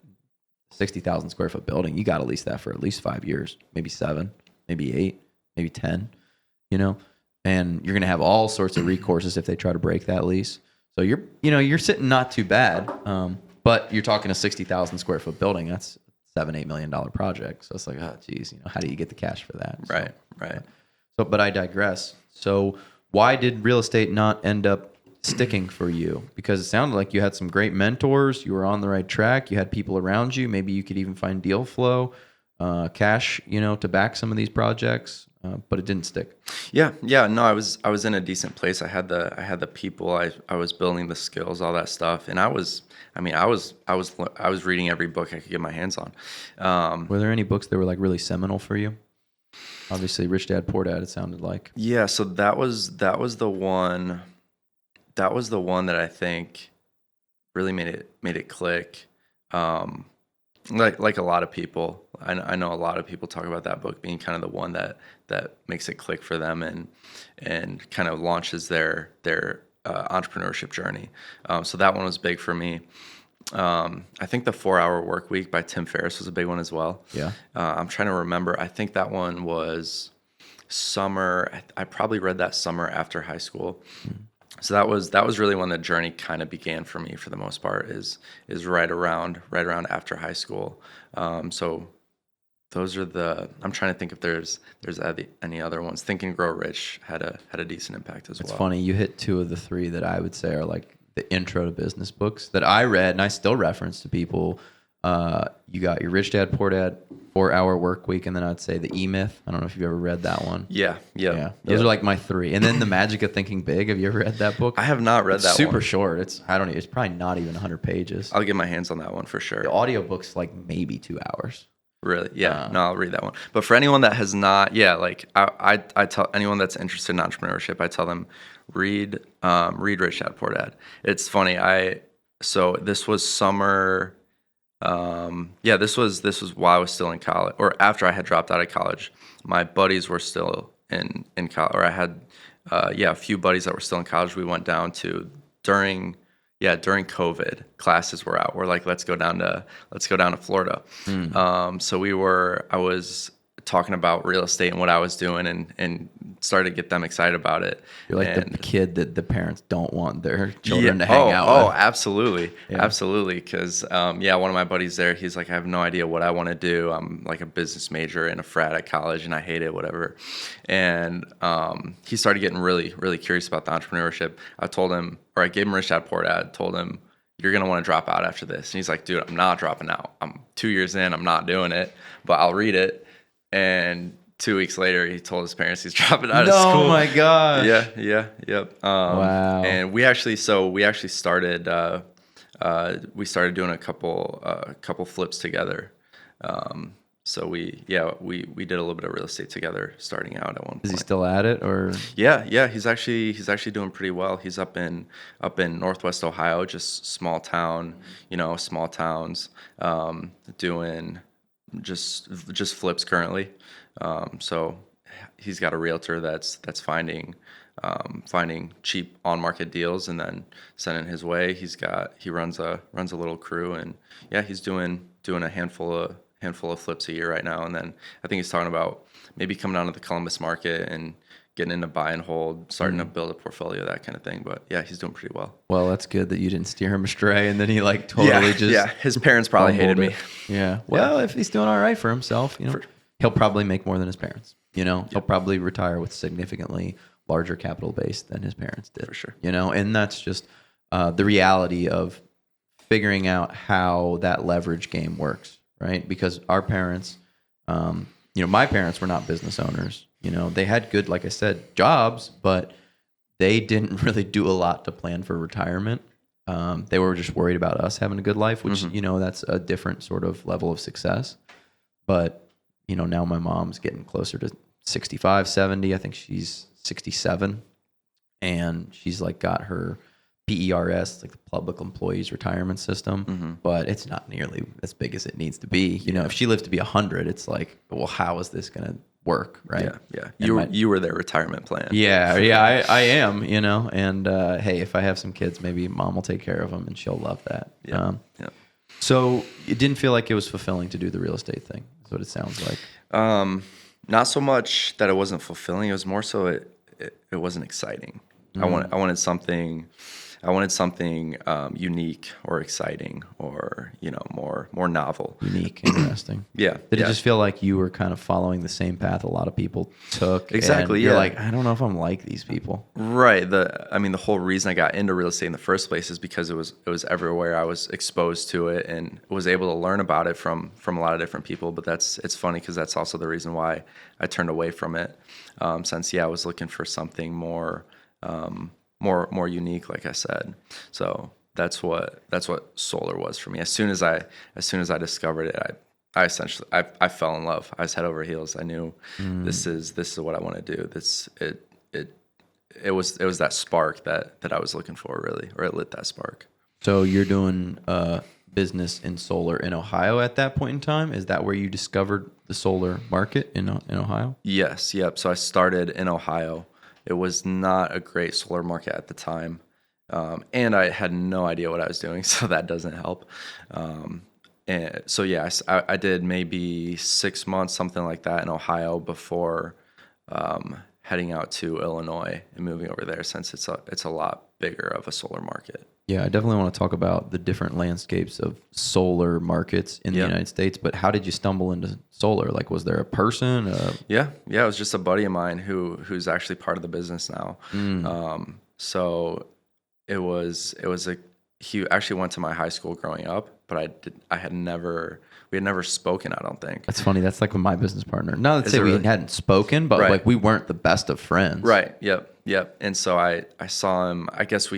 60,000 square foot building, you got to lease that for at least 5 years, maybe 7, maybe 8, maybe 10, you know, and you're going to have all sorts of recourses if they try to break that lease. So you're sitting not too bad. But you're talking a 60,000 square foot building. That's $7-8 million project. So it's like, oh, geez, how do you get the cash for that? So, Right. So, but I digress. So why did real estate not end up sticking for you? Because it sounded like you had some great mentors. You were on the right track. You had people around you. Maybe you could even find deal flow, cash, to back some of these projects. But it didn't stick. Yeah. No, I was in a decent place. I had the people. I was building the skills, all that stuff, and I was reading every book I could get my hands on. Were there any books that were like really seminal for you? Obviously, Rich Dad Poor Dad. It sounded like. Yeah. So that was the one. That was the one that I think really made it click. Like a lot of people, I know a lot of people talk about that book being kind of the one that makes it click for them and kind of launches their entrepreneurship journey. So that one was big for me. I think the 4-Hour Work Week by Tim Ferriss was a big one as well. Yeah. I'm trying to remember. I think that one was summer. I probably read that summer after high school. So that was really when the journey kind of began for me, for the most part, is right around after high school. So those are I'm trying to think if there's any other ones. Think and Grow Rich had a decent impact as well. It's funny, you hit two of the three that I would say are like the intro to business books that I read and I still reference to people. You got your Rich Dad Poor Dad, 4-Hour Work Week, and then I'd say the E-Myth. I don't know if you've ever read that one. Yeah. Those are like my three. And then The Magic of Thinking Big. Have you ever read that book? I have not read that Super one. short. It's probably not even 100 pages. I'll get my hands on that one for sure. The audiobook's like maybe 2 hours. Really? Yeah. No, I'll read that one. But for anyone that has not, I tell anyone that's interested in entrepreneurship, I tell them read Rich Dad Poor Dad. It's funny. So this was summer. This was while I was still in college, or after I had dropped out of college. My buddies were still in college, or I had a few buddies that were still in college. We went down to during COVID, classes were out. We're like, let's go down to Florida. I was talking about real estate and what I was doing and started to get them excited about it. You're like the kid that the parents don't want their children to hang out with. Absolutely. Absolutely. Because, one of my buddies there, he's like, I have no idea what I want to do. I'm like a business major in a frat at college and I hate it, whatever. And he started getting really, really curious about the entrepreneurship. I gave him Rich Dad Poor Dad, told him, you're going to want to drop out after this. And he's like, dude, I'm not dropping out. I'm 2 years in, I'm not doing it, but I'll read it. And 2 weeks later, he told his parents he's dropping out of school. Oh my gosh. Yep. Wow. And we actually started doing a couple flips together. So we did a little bit of real estate together starting out at one point. Is he still at it or? Yeah. He's actually doing pretty well. He's up in Northwest Ohio, just small towns, doing just flips currently. So he's got a realtor that's finding cheap on market deals and then sending his way. He runs a little crew, and he's doing a handful of flips a year right now. And then I think he's talking about maybe coming down to the Columbus market and getting into buy and hold, starting to build a portfolio, that kind of thing. But he's doing pretty well. Well, that's good that you didn't steer him astray, and then he like totally just. Yeah, his parents probably hated me. Yeah. Well, if he's doing all right for himself, he'll probably make more than his parents. He'll probably retire with significantly larger capital base than his parents did. For sure. And that's just the reality of figuring out how that leverage game works, right? Because our parents, my parents were not business owners. They had good, like I said, jobs, but they didn't really do a lot to plan for retirement. They were just worried about us having a good life, which, that's a different sort of level of success. But, now my mom's getting closer to 65, 70. I think she's 67. And she's like got her PERS, like the Public Employees Retirement System, but it's not nearly as big as it needs to be. If she lives to be 100, it's like, well, how is this going to work, right? Yeah. You were their retirement plan. Yeah, I am, and hey, if I have some kids, maybe mom will take care of them and she'll love that. Yeah. So it didn't feel like it was fulfilling to do the real estate thing. That's what it sounds like. Not so much that it wasn't fulfilling. It was more so it wasn't exciting. I wanted something. I wanted something unique or exciting or more novel. Unique, interesting. Yeah. Did yeah. it just feel like you were kind of following the same path a lot of people took? Exactly, And you're yeah. like, I don't know if I'm like these people. Right. The whole reason I got into real estate in the first place is because it was everywhere. I was exposed to it and was able to learn about it from a lot of different people. But it's funny because that's also the reason why I turned away from it. Since I was looking for something more unique, like I said. So that's what solar was for me. As soon as I discovered it, I essentially I fell in love. I was head over heels. I knew this is what I want to do. It was that spark that I was looking for, really, or it lit that spark. So you're doing business in solar in Ohio at that point in time? Is that where you discovered the solar market in Ohio? Yes, yep. So I started in Ohio. It was not a great solar market at the time, and I had no idea what I was doing, so that doesn't help. And so yes, I did maybe 6 months, something like that, in Ohio before heading out to Illinois and moving over there, since it's a lot bigger of a solar market. Yeah, I definitely want to talk about the different landscapes of solar markets in the United States, but how did you stumble into solar? Like, was there a person? Yeah, it was just a buddy of mine who's actually part of the business now. So he actually went to my high school growing up, but we had never spoken, I don't think. That's funny. That's like with my business partner. Not to say it we really? hadn't spoken, but Right. like we weren't the best of friends. Right. Yep. And so I saw him. I guess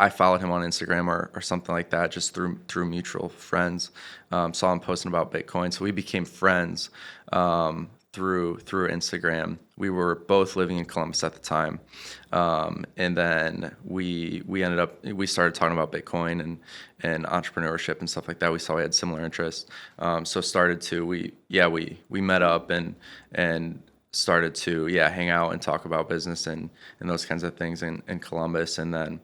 I followed him on Instagram or something like that, just through mutual friends. Saw him posting about Bitcoin, so we became friends through Instagram. We were both living in Columbus at the time, and then we started talking about Bitcoin and entrepreneurship and stuff like that. We saw we had similar interests, so we met up and started to hang out and talk about business and those kinds of things in Columbus. And then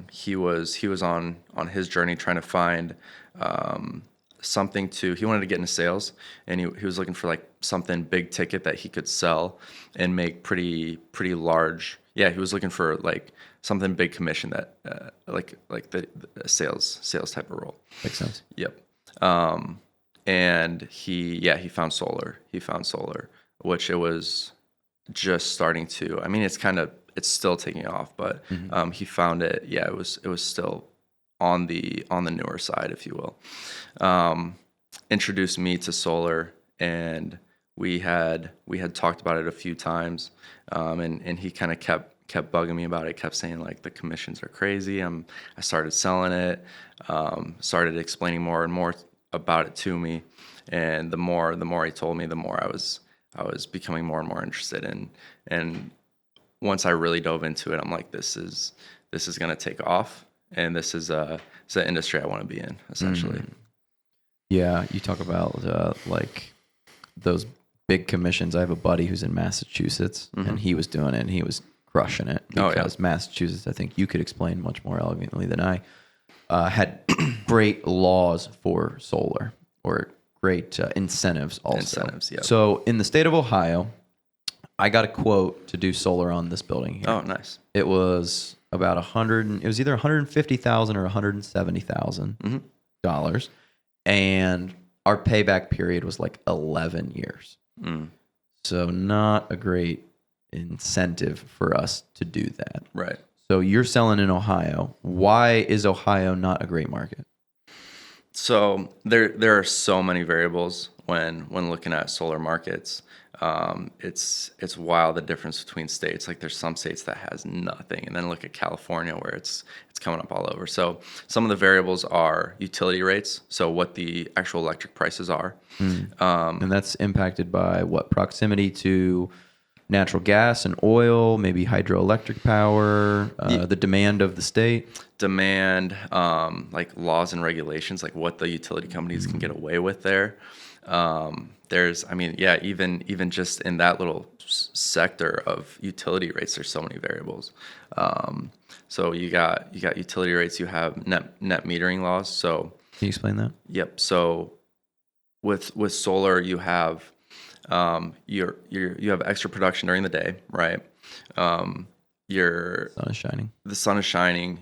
he was on his journey trying to find he wanted to get into sales, and he was looking for like something big ticket that he could sell and make pretty large. He was looking for like something big commission that like the sales type of role. Makes sense. Yep. And he found solar. Which it was just starting to. I mean, it's still taking off, but he found it. Yeah, it was still on the newer side, if you will. Introduced me to solar, and we had talked about it a few times, and he kind of kept bugging me about it. Kept saying like the commissions are crazy. I started selling it. Started explaining more and more about it to me, and the more he told me, the more I was becoming more and more interested in. And once I really dove into it, I'm like, this is going to take off, and this is an industry I want to be in, essentially. Yeah, you talk about like those big commissions. I have a buddy who's in Massachusetts, and he was doing it, and he was crushing it because Massachusetts, I think you could explain much more elegantly than I, had great laws for solar, or great incentives also. Incentives, yeah. So in the state of Ohio, I got a quote to do solar on this building here. Oh, nice. It was about it was either $150,000 or $170,000, and our payback period was like 11 years. So not a great incentive for us to do that. Right. So you're selling in Ohio. Why is Ohio not a great market? So there are so many variables when looking at solar markets. It's wild, the difference between states. Like there's some states that has nothing, and then look at California where it's coming up all over. So some of the variables are utility rates, so what the actual electric prices are. And that's impacted by what? Proximity to natural gas and oil, maybe hydroelectric power, the demand of the state. Demand, like laws and regulations, like what the utility companies can get away with there. Even just in that little sector of utility rates, there's so many variables. So you got utility rates, you have net metering laws. So Can you explain that? yep. So with solar, you have you have extra production during the day, right? Sun is shining. the sun is shining,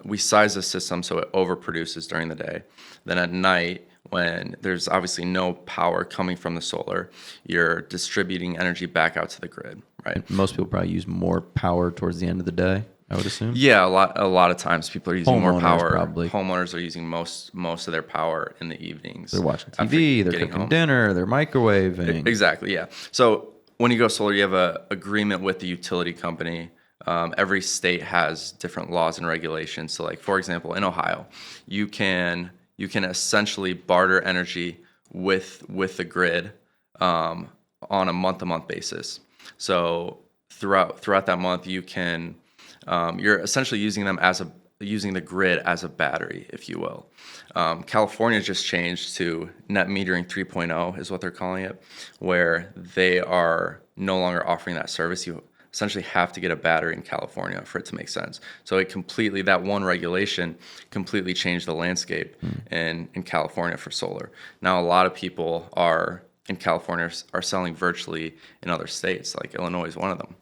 we size the system so it overproduces during the day. Then at night, when there's obviously no power coming from the solar, you're distributing energy back out to the grid, right? Most people probably use more power towards the end of the day, I would assume. Yeah, a lot of times people are using more Homeowners power. probably. Homeowners are using most of their power in the evenings. They're watching after TV, they're getting cooking home. dinner, they're microwaving. Exactly, yeah. So when you go solar, you have a agreement with the utility company. Every state has different laws and regulations. So, like for example, in Ohio, you can essentially barter energy with the grid on a month-to-month basis. So throughout that month, you're essentially using the grid as a battery, if you will. California just changed to net metering 3.0 is what they're calling it, where they are no longer offering that service. You essentially have to get a battery in California for it to make sense. So that one regulation completely changed the landscape in California for solar. Now a lot of people in California are selling virtually in other states, like Illinois is one of them.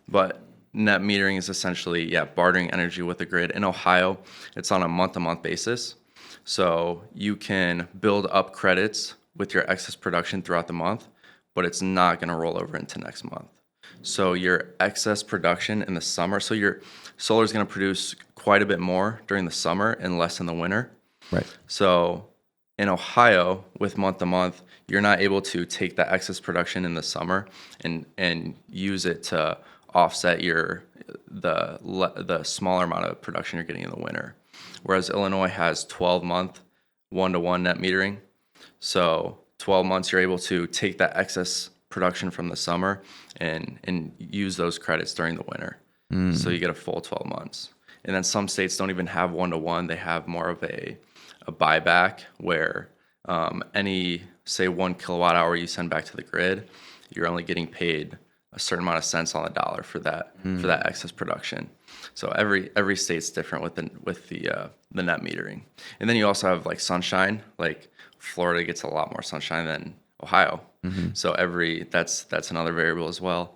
But net metering is essentially, bartering energy with the grid. In Ohio, it's on a month-to-month basis. So you can build up credits with your excess production throughout the month, but it's not going to roll over into next month. So your excess production in the summer, so your solar is going to produce quite a bit more during the summer and less in the winter. Right. So in Ohio, with month to month, you're not able to take that excess production in the summer and use it to offset the smaller amount of production you're getting in the winter. Whereas Illinois has 12-month 1-to-1 net metering. So 12 months you're able to take that excess production from the summer and use those credits during the winter. So you get a full 12 months. And then some states don't even have 1-to-1. They have more of a buyback where any, say, 1 kilowatt hour you send back to the grid, you're only getting paid a certain amount of cents on the dollar for that excess production. So every state's different with the net metering. And then you also have like sunshine. Like Florida gets a lot more sunshine than Ohio. So that's another variable as well.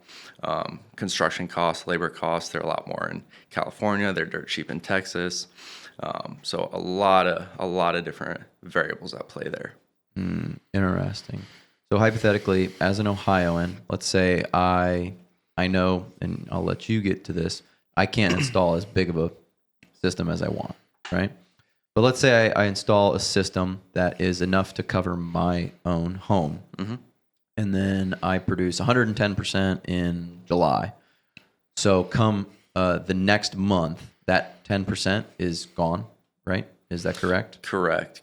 Construction costs, labor costs, they're a lot more in California. They're dirt cheap in Texas. So a lot of different variables at play there. Interesting. So hypothetically, as an Ohioan, let's say I know, and I'll let you get to this, I can't install as big of a system as I want, right? But let's say I install a system that is enough to cover my own home. And then I produce 110% in July. So come the next month, that 10% is gone, right? Is that correct? Correct.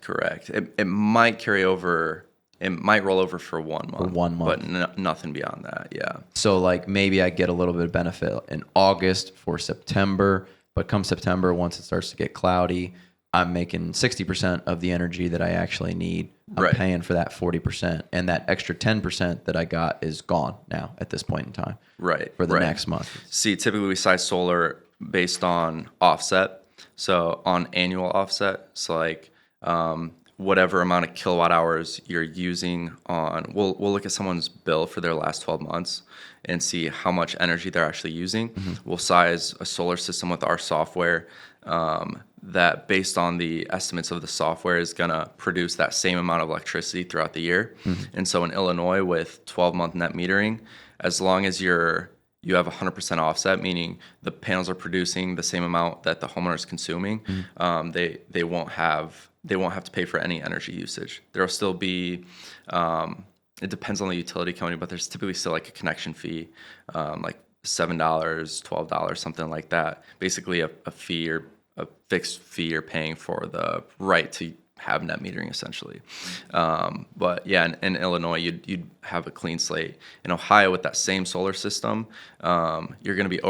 It might carry over. It might roll over for 1 month. But nothing beyond that, yeah. So like maybe I get a little bit of benefit in August for September, but come September, once it starts to get cloudy, I'm making 60% of the energy that I actually need. I'm paying for that 40%, and that extra 10% that I got is gone now at this point in time. Right. For the next month. See, typically we size solar based on offset, so on annual offset. So like whatever amount of kilowatt hours you're using on, we'll look at someone's bill for their last 12 months and see how much energy they're actually using. We'll size a solar system with our software that based on the estimates of the software is going to produce that same amount of electricity throughout the year. And so in Illinois with 12-month net metering, as long as you have 100% offset, meaning the panels are producing the same amount that the homeowner is consuming, they won't have to pay for any energy usage. There'll still be, it depends on the utility company, but there's typically still like a connection fee, like $7, $12, something like that. Basically a fee or a fixed fee you're paying for the right to have net metering essentially. But yeah, in Illinois, you'd have a clean slate. In Ohio, with that same solar system, you're going to be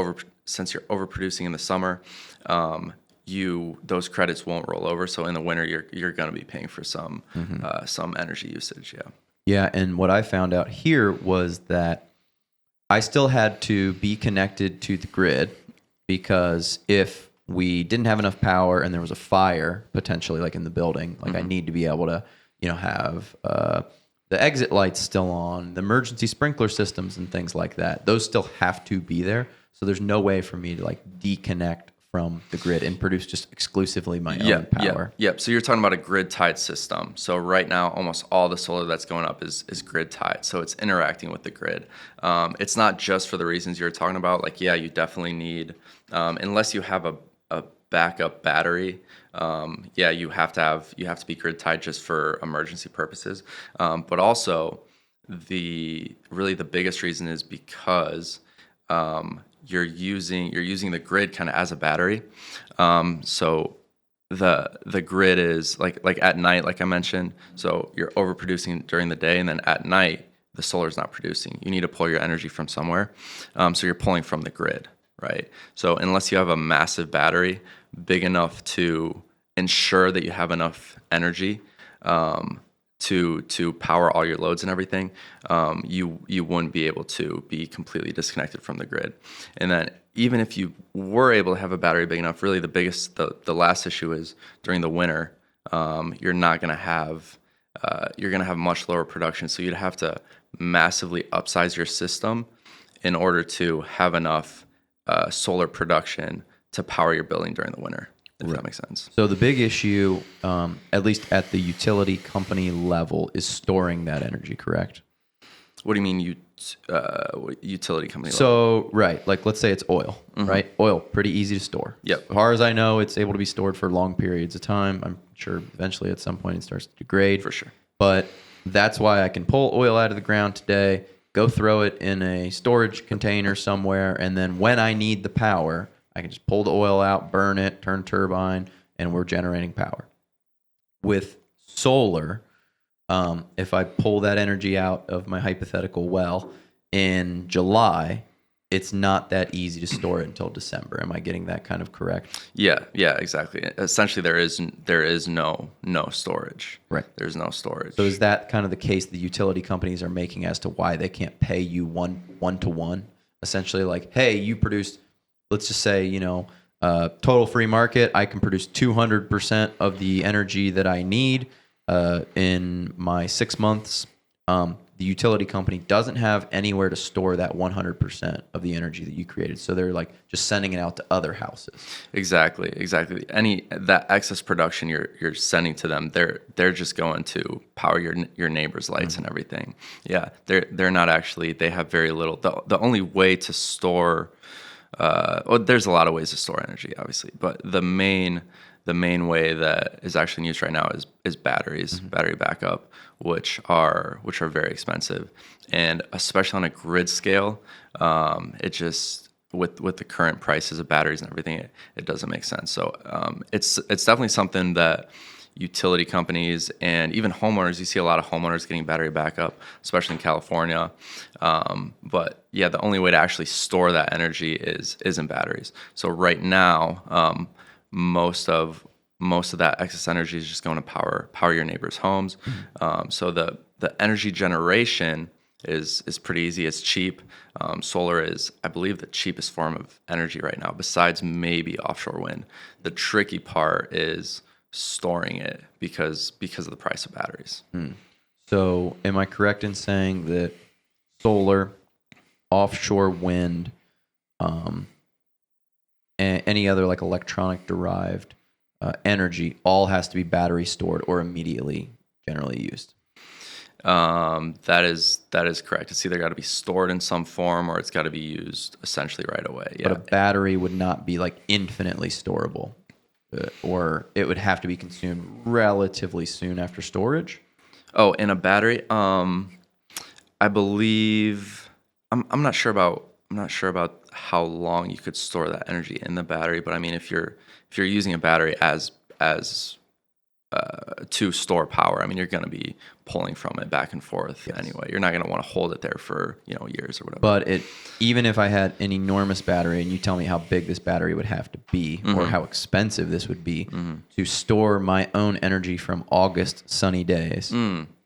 since you're overproducing in the summer, those credits won't roll over. So in the winter, you're going to be paying for some energy usage. Yeah. Yeah, and what I found out here was that I still had to be connected to the grid, because if we didn't have enough power and there was a fire potentially like in the building, like I need to be able to, have the exit lights still on, the emergency sprinkler systems and things like that. Those still have to be there. So there's no way for me to like deconnect from the grid and produce just exclusively my own Yep, power. yep. So you're talking about a grid tied system. So right now, almost all the solar that's going up is grid tied. So it's interacting with the grid. It's not just for the reasons you're talking about. Like, yeah, you definitely need, unless you have a backup battery. Yeah, you have to be grid tied just for emergency purposes. But also, the biggest reason is because you're using the grid kind of as a battery. So the grid is like at night, like I mentioned. So you're overproducing during the day, and then at night the solar's not producing. You need to pull your energy from somewhere. So you're pulling from the grid, right? So unless you have a massive battery big enough to ensure that you have enough energy to power all your loads and everything, you wouldn't be able to be completely disconnected from the grid. And then even if you were able to have a battery big enough, really the last issue is during the winter, you're going to have much lower production. So you'd have to massively upsize your system in order to have enough solar production to power your building during the winter. If that makes sense. So the big issue, at least at the utility company level, is storing that energy, correct? What do you mean utility company level? So, right, like let's say it's oil, right? Oil, pretty easy to store. Yep. As far as I know, it's able to be stored for long periods of time. I'm sure eventually at some point it starts to degrade. For sure. But that's why I can pull oil out of the ground today, go throw it in a storage container somewhere, and then when I need the power, I can just pull the oil out, burn it, turn turbine, and we're generating power. With solar, if I pull that energy out of my hypothetical well in July, it's not that easy to store it until December. Am I getting that kind of correct? Yeah, exactly. Essentially, there is no storage. Right. There's no storage. So is that kind of the case the utility companies are making as to why they can't pay you one to one? Essentially, like, hey, you produced, let's just say, total free market, I can produce 200% of the energy that I need in my 6 months. The utility company doesn't have anywhere to store that 100% of the energy that you created. So they're like just sending it out to other houses. Exactly. That excess production you're sending to them, they're just going to power your neighbor's lights and everything. Yeah, they're not actually. They have very little. The only way to store, there's a lot of ways to store energy, obviously, but the main way that is actually in use right now is batteries, battery backup, which are very expensive, and especially on a grid scale, it just with the current prices of batteries and everything, it doesn't make sense. So it's definitely something that utility companies and even homeowners, you see a lot of homeowners getting battery backup, especially in California. But yeah, the only way to actually store that energy is in batteries. So right now, most of that excess energy is just going to power your neighbors' homes. So the energy generation is pretty easy. It's cheap. Solar is, I believe, the cheapest form of energy right now, besides maybe offshore wind. The tricky part is storing it because of the price of batteries. So am I correct in saying that solar, offshore wind, and any other like electronic derived energy all has to be battery stored or immediately generally used? That is correct. It's either got to be stored in some form or it's got to be used essentially right away. Yeah. But a battery would not be like infinitely storable, or it would have to be consumed relatively soon after storage. Oh, in a battery, I believe I'm not sure about how long you could store that energy in the battery, but I mean, if you're using a battery as to store power, I mean, you're going to be pulling from it back and forth anyway. You're not going to want to hold it there for years or whatever. But even if I had an enormous battery, and you tell me how big this battery would have to be, or how expensive this would be to store my own energy from August sunny days.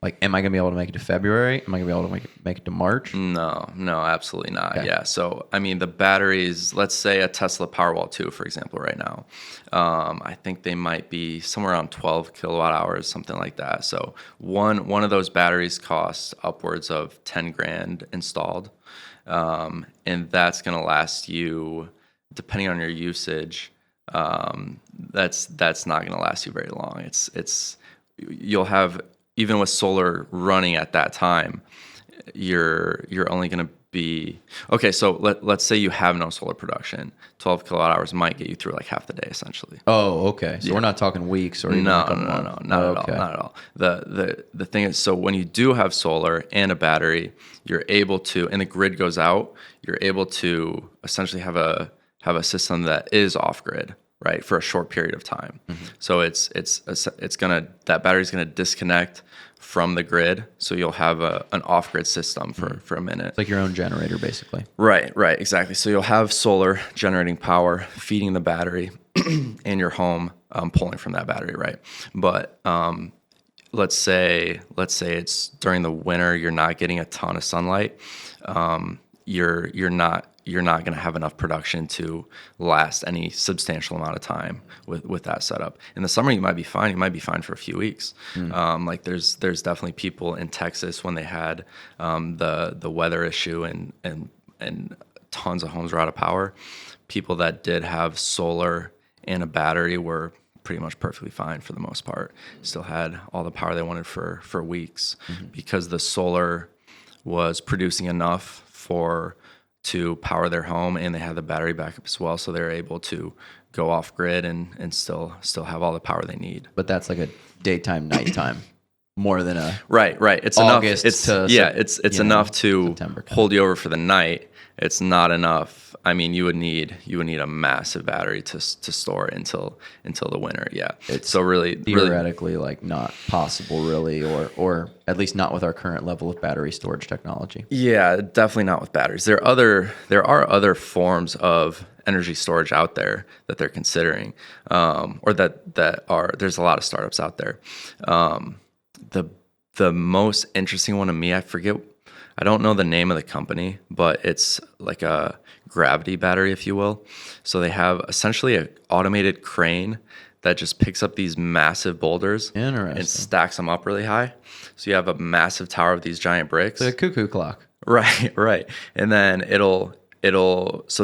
Like, am I going to be able to make it to February? Am I going to be able to make it to March? No, absolutely not. Okay. Yeah. So, I mean, the batteries, let's say a Tesla Powerwall 2, for example, right now, I think they might be somewhere around 12 kilowatt hours, something like that. So one of those batteries costs upwards of 10 grand installed. and that's going to last you, depending on your usage. That's not going to last you very long. You'll have, even with solar running at that time, you're only going to be okay. So let's say you have no solar production. 12 kilowatt hours might get you through like half the day, essentially. Oh, okay. So we're not talking weeks or even No, like a no, month. no, not at all, not at all. The thing is, so when you do have solar and a battery, you're able to, and the grid goes out, you're able to essentially have a system that is off grid, right, for a short period of time. So that battery's gonna disconnect from the grid, so you'll have an off grid system for a minute. It's like your own generator, basically. Right, exactly. So you'll have solar generating power, feeding the battery, and your home pulling from that battery, right? But let's say it's during the winter, you're not getting a ton of sunlight. You're not going to have enough production to last any substantial amount of time with that setup. In the summer, you might be fine. You might be fine for a few weeks. Like there's definitely people in Texas when they had the weather issue and tons of homes were out of power. People that did have solar and a battery were pretty much perfectly fine for the most part. Still had all the power they wanted for weeks because the solar was producing enough to power their home, and they had the battery backup as well, so they're able to go off grid and still have all the power they need. But that's like a daytime, nighttime, more than a right. It's August enough. It's enough to September hold you over for the night. It's not enough. I mean, you would need a massive battery to store it until the winter. Yeah. It's so really theoretically like not possible, really, or at least not with our current level of battery storage technology. Yeah, definitely not with batteries. There are other forms of energy storage out there that they're considering, or there's a lot of startups out there. The most interesting one to me, I don't know the name of the company, but it's like a gravity battery, if you will. So they have essentially an automated crane that just picks up these massive boulders and stacks them up really high. So you have a massive tower of these giant bricks. Like a cuckoo clock. Right. And then so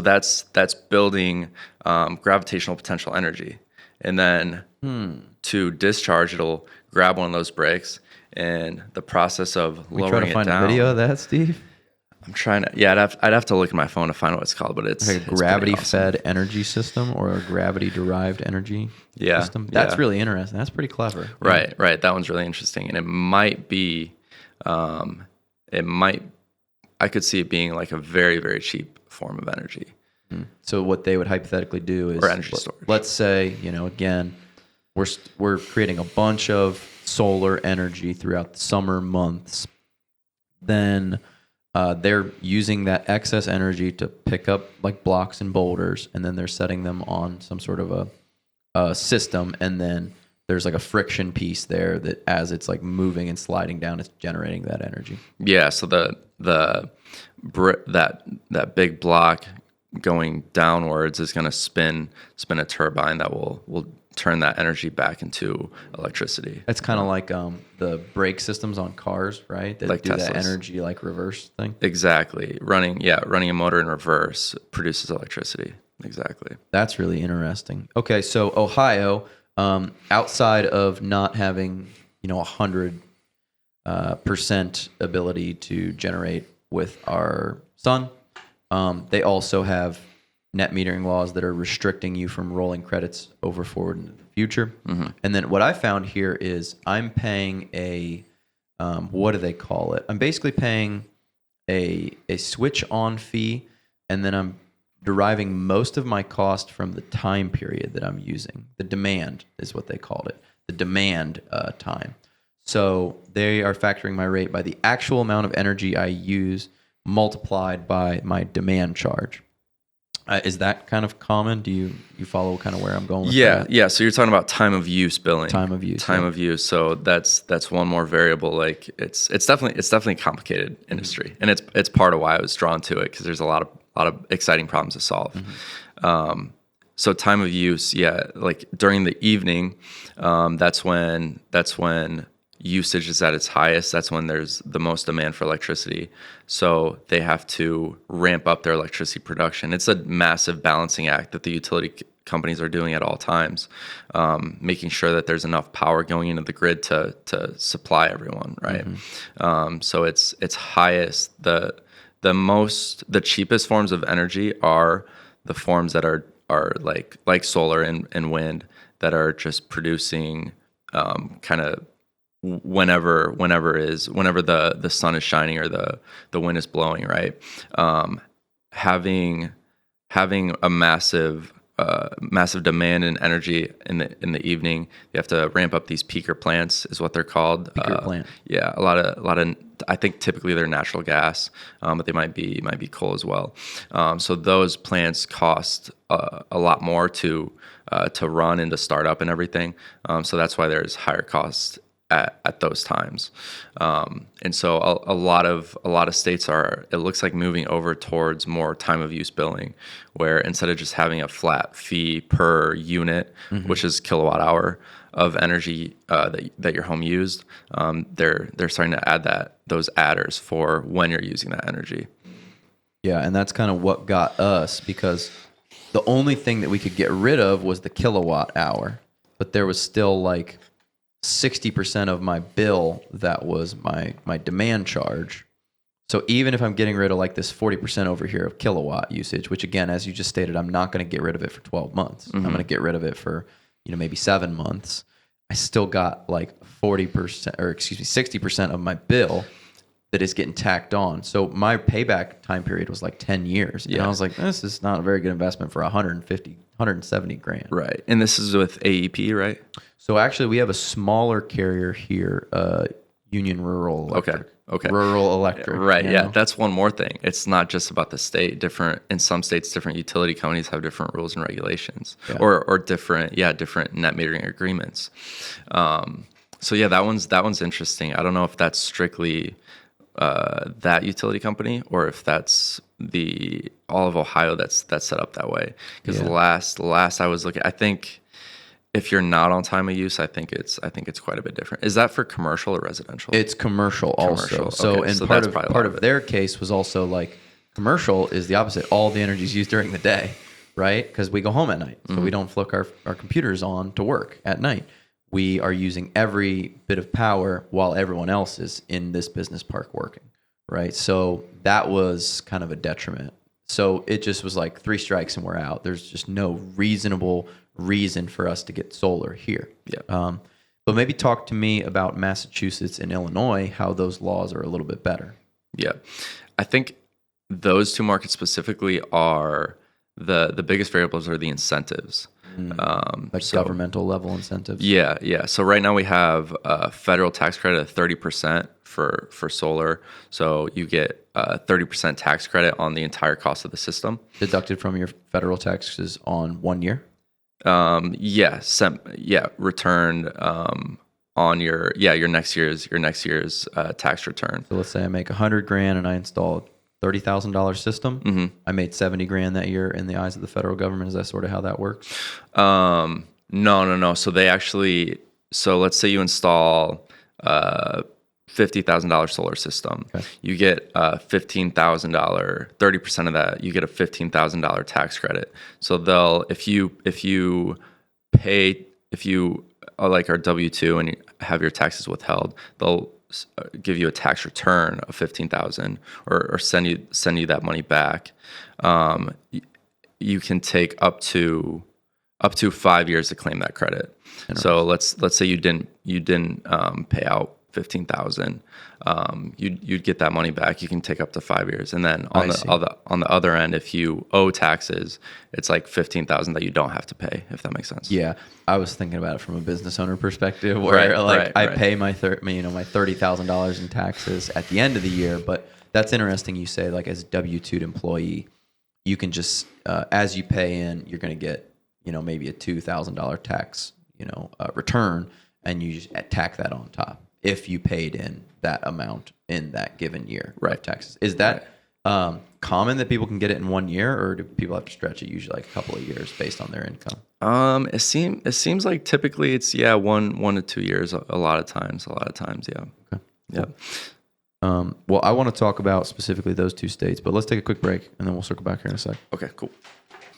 that's building gravitational potential energy. And then to discharge, it'll grab one of those bricks, and the process of lowering it down. We try to find a video of that, Steve? I'm trying to. Yeah, I'd have to look at my phone to find what it's called, but it's like a gravity-fed energy system or a gravity-derived energy system. That's really interesting. That's pretty clever. Right. That one's really interesting, and it might be. I could see it being like a very, very cheap form of energy. So what they would hypothetically do is, or energy storage. Let's say, again, we're creating a bunch of solar energy throughout the summer months. Then they're using that excess energy to pick up like blocks and boulders, and then they're setting them on some sort of a system, and then there's like a friction piece there that as it's like moving and sliding down, it's generating that energy. Yeah. So that big block going downwards is going to spin a turbine that will turn that energy back into electricity. It's kind of like the brake systems on cars, right? That like do Teslas. That energy like reverse thing. Exactly. Running a motor in reverse produces electricity. Exactly. That's really interesting. Okay, so Ohio, outside of not having 100% ability to generate with our sun, they also have net metering laws that are restricting you from rolling credits over forward into the future. And then what I found here is I'm paying what do they call it? I'm basically paying a switch on fee, and then I'm deriving most of my cost from the time period that I'm using. The demand is what they called it, the demand time. So they are factoring my rate by the actual amount of energy I use multiplied by my demand charge. Is that kind of common? Do you follow kind of where I'm going with that? Yeah. So you're talking about time of use billing. Time of use. Of use. So that's one more variable. Like it's definitely a complicated industry, and it's part of why I was drawn to it, because there's a lot of exciting problems to solve. So time of use, like during the evening, that's when usage is at its highest, that's when there's the most demand for electricity. So they have to ramp up their electricity production. It's a massive balancing act that the utility companies are doing at all times, making sure that there's enough power going into the grid to supply everyone, right? So it's highest. The cheapest forms of energy are the forms that are like solar and wind, that are just producing kind of whenever the sun is shining or the wind is blowing, right? Having a massive demand in energy in the evening, you have to ramp up these peaker plants, is what they're called. Peaker plant. Yeah, a lot of. I think typically they're natural gas, but they might be coal as well. So those plants cost a lot more to run and to start up and everything. So that's why there's higher costs at those times. And so a lot of states are, it looks like, moving over towards more time of use billing, where instead of just having a flat fee per unit, which is kilowatt hour of energy that your home used, they're starting to add those adders for when you're using that energy. Yeah, and that's kind of what got us, because the only thing that we could get rid of was the kilowatt hour, but there was still like 60% of my bill that was my demand charge. So even if I'm getting rid of like this 40% over here of kilowatt usage, which again, as you just stated, I'm not going to get rid of it for 12 months. I'm going to get rid of it for, maybe 7 months. I still got like 60% of my bill that is getting tacked on. So my payback time period was like 10 years. And I was like, this is not a very good investment for 170 grand. Right. And this is with AEP, right? So actually we have a smaller carrier here, Union Rural Electric. Okay. Rural Electric. Right. Yeah. That's one more thing. It's not just about the state. In some states, different utility companies have different rules and regulations, or different net metering agreements. So yeah, that one's interesting. I don't know if that's strictly that utility company, or if that's all of Ohio that's set up that way. Because the last I was looking, I think if you're not on time of use, I think it's quite a bit different. Is that for commercial or residential? It's commercial also. So okay, and part of their case was also like, commercial is the opposite. All the energy is used during the day, right? Because we go home at night, so we don't flick our computers on to work at night. We are using every bit of power while everyone else is in this business park working, right? So that was kind of a detriment. So it just was like 3 strikes and we're out. There's just no reasonable reason for us to get solar here. Yeah. But maybe talk to me about Massachusetts and Illinois, how those laws are a little bit better. Yeah. I think those 2 markets specifically are the biggest variables are the incentives. Governmental level incentives. Yeah. So right now we have a federal tax credit of 30% for solar. So you get 30% tax credit on the entire cost of the system, Deducted from your federal taxes on 1 year? Returned on your next year's tax return. So let's say I make $100,000 and I install a $30,000 system. I made $70,000 that year in the eyes of the federal government. Is that sort of how that works? No. So let's say you install $50,000 solar system. Okay. You get $15,000, 30% of that, you get a $15,000 tax credit. So if you are like our W-2 and you have your taxes withheld, they'll give you a tax return of $15,000 or send you that money back. You can take up to 5 years to claim that credit. So let's say you didn't pay out $15,000. You'd get that money back. You can take up to 5 years, and then on the other end, if you owe taxes, it's like $15,000 that you don't have to pay. If that makes sense. Yeah, I was thinking about it from a business owner perspective, where I pay my $30,000 in taxes at the end of the year. But that's interesting. You say, like, as a W-2 employee, you can just as you pay in, you're going to get maybe a $2,000 tax return, and you just tack that on top if you paid in that amount in that given year of taxes. Is that common that people can get it in 1 year, or do people have to stretch it usually like a couple of years based on their income? It seems like typically it's 1 to 2 years. A lot of times, yeah. Okay. Yeah. Well, I want to talk about specifically those 2 states, but let's take a quick break and then we'll circle back here in a sec. Okay, cool.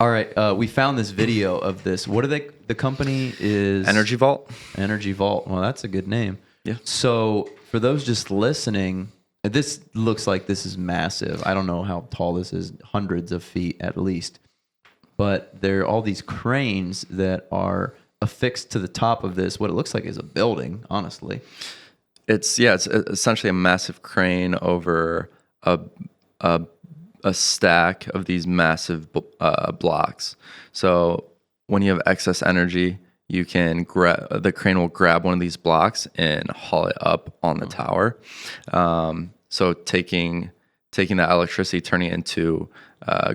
All right, we found this video of this. What are they? The company is Energy Vault. Energy Vault. Well, that's a good name. Yeah. So for those just listening, this looks like this is massive. I don't know how tall this is, hundreds of feet at least. But there are all these cranes that are affixed to the top of this. What it looks like is a building, honestly. It's essentially a massive crane over a stack of these massive blocks. So when you have excess energy, you can the crane will grab one of these blocks and haul it up on the tower. So taking that electricity, turning it into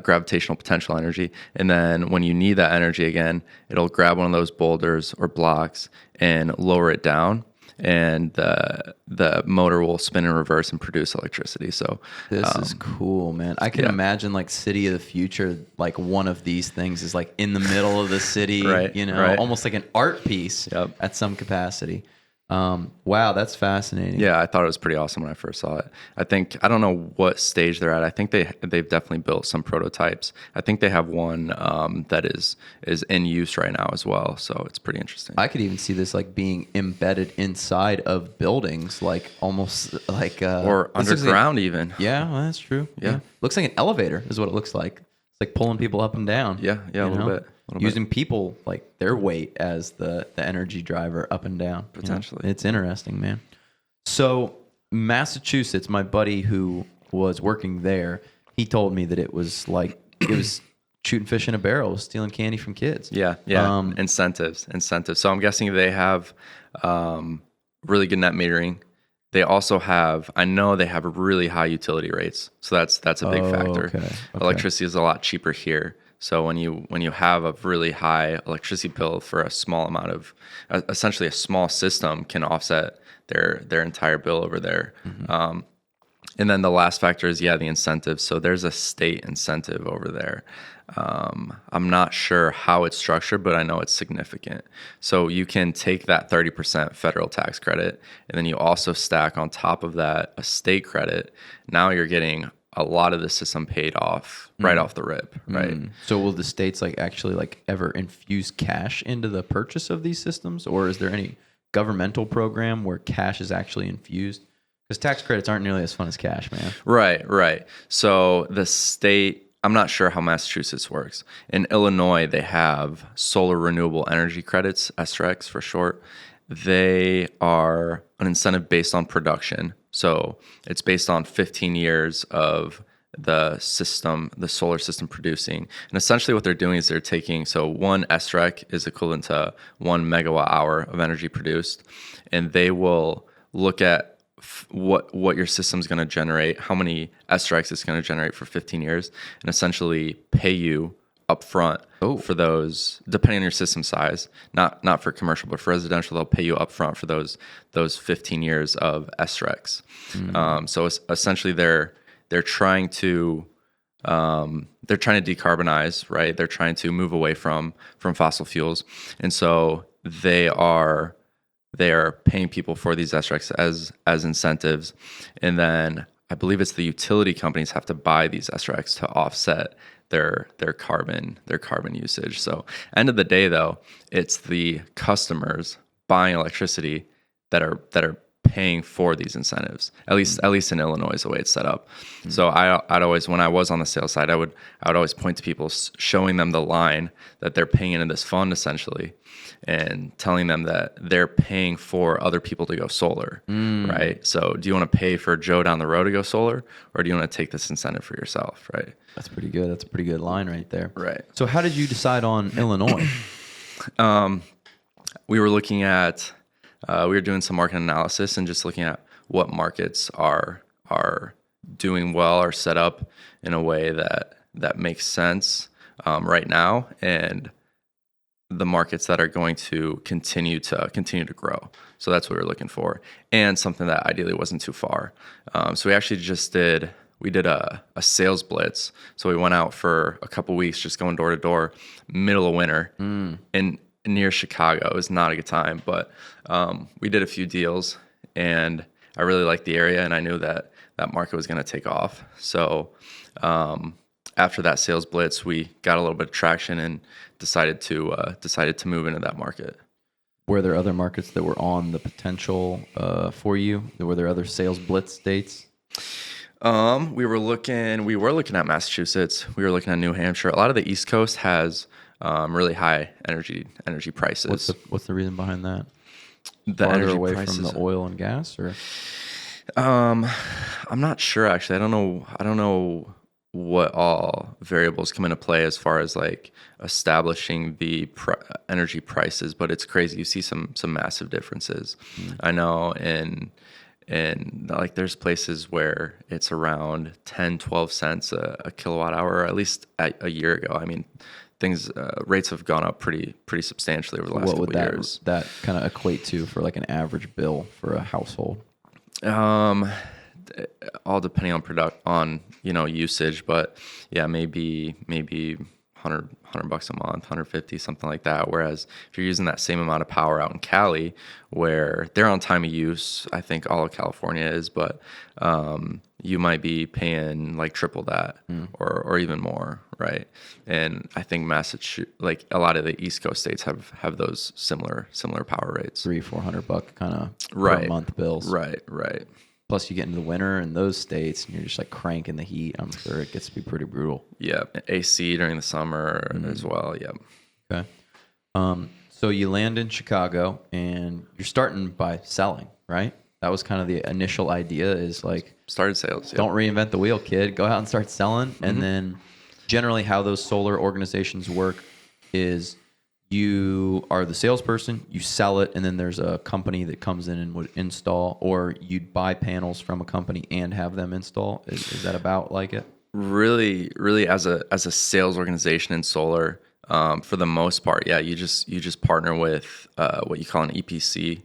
gravitational potential energy, and then when you need that energy again, it'll grab one of those boulders or blocks and lower it down, and the motor will spin in reverse and produce electricity. So this is cool, man. I can imagine like city of the future, like one of these things is like in the middle of the city, Right, you know, right. almost like an art piece at some capacity. Wow, that's fascinating. Yeah, I thought it was pretty awesome when I first saw it. I don't know what stage they're at. I think they've definitely built some prototypes. I think they have one that is in use right now as well. So it's pretty interesting. I could even see this like being embedded inside of buildings, like almost like or this looks underground like, even. Yeah, well, that's true. Yeah, looks like an elevator is what it looks like. It's like pulling people up and down. Yeah, a little bit. Using people like their weight as the energy driver up and down. Potentially. You know? It's interesting, man. So Massachusetts, my buddy who was working there, he told me that it was shooting fish in a barrel, stealing candy from kids. Yeah. Incentives. So I'm guessing they have really good net metering. They also I know they have really high utility rates. So that's a big factor. Okay. Electricity is a lot cheaper here. So when you have a really high electricity bill for a small amount of, essentially a small system can offset their entire bill over there. Mm-hmm. And then the last factor is, the incentives. So there's a state incentive over there. I'm not sure how it's structured, but I know it's significant. So you can take that 30% federal tax credit, and then you also stack on top of that a state credit. Now you're getting a lot of the system paid off right off the rip, right? So will the states actually ever infuse cash into the purchase of these systems, or is there any governmental program where cash is actually infused? Because tax credits aren't nearly as fun as cash, man. Right. So the state, I'm not sure how Massachusetts works. In Illinois, they have solar renewable energy credits, SRECs for short. They are an incentive based on production. So it's based on 15 years of the solar system producing. And essentially what they're doing is they're taking, so one SREC is equivalent to 1 megawatt hour of energy produced. And they will look at what your system's going to generate, how many SRECs it's going to generate for 15 years, and essentially pay you upfront for those, depending on your system size, not for commercial, but for residential, they'll pay you upfront for those 15 years of SRECs. So it's essentially they're trying to decarbonize, right? They're trying to move away from fossil fuels, and so they are paying people for these SRECs as incentives, and then I believe it's the utility companies have to buy these SRECs to offset their carbon usage. So end of the day, though, it's the customers buying electricity that are paying for these incentives. At least in Illinois is the way it's set up. So I'd always, when I was on the sales side, I would always point to people, showing them the line that they're paying into this fund essentially, and telling them that they're paying for other people to go solar, right? So do you want to pay for Joe down the road to go solar, or do you want to take this incentive for yourself, right? That's pretty good. That's a pretty good line right there. Right. So how did you decide on Illinois? We were looking at, we were doing some market analysis and just looking at what markets are doing well, are set up in a way that makes sense right now, and the markets that are going to continue to grow. So that's what we're looking for, and something that ideally wasn't too far. So we we did a sales blitz. So we went out for a couple weeks, just going door to door, middle of winter, in near Chicago. It was not a good time, but we did a few deals, and I really liked the area, and I knew that that market was going to take off. So after that sales blitz, we got a little bit of traction and decided to move into that market. Were there other markets that were on the potential for you? Were there other sales blitz states? We were looking at Massachusetts. We were looking at New Hampshire. A lot of the East Coast has really high energy prices. What's the reason behind that? The Farther energy away prices. from the oil and gas, or I'm not sure actually. I don't know what all variables come into play as far as like establishing the energy prices, but it's crazy. You see some massive differences. I know in like there's places where it's around 10-12 cents a kilowatt hour, at least a year ago. I mean, things rates have gone up pretty substantially over the last couple of years. What would that kind of equate to for like an average bill for a household? All depending on usage, but yeah, maybe 100 bucks a month, 150, something like that. Whereas if you're using that same amount of power out in Cali, where they're on time of use, I think all of California is, but you might be paying like triple that or even more, right? And I think Massachusetts, like a lot of the East Coast states have those similar power rates. $300-400 kind of Right. per month bills. Right. Plus, you get into the winter in those states, and you're just like cranking the heat. I'm sure it gets to be pretty brutal. Yeah, AC during the summer as well. Yeah. Okay. So you land in Chicago, and you're starting by selling, right? That was kind of the initial idea. Is like Started sales. Yeah. don't reinvent the wheel, kid. Go out and start selling. And then, generally, how those solar organizations work is you are the salesperson, you sell it, and then there's a company that comes in and would install, or you'd buy panels from a company and have them install. Is that about like it? Really, as a sales organization in solar, for the most part, yeah, you just partner with what you call an EPC,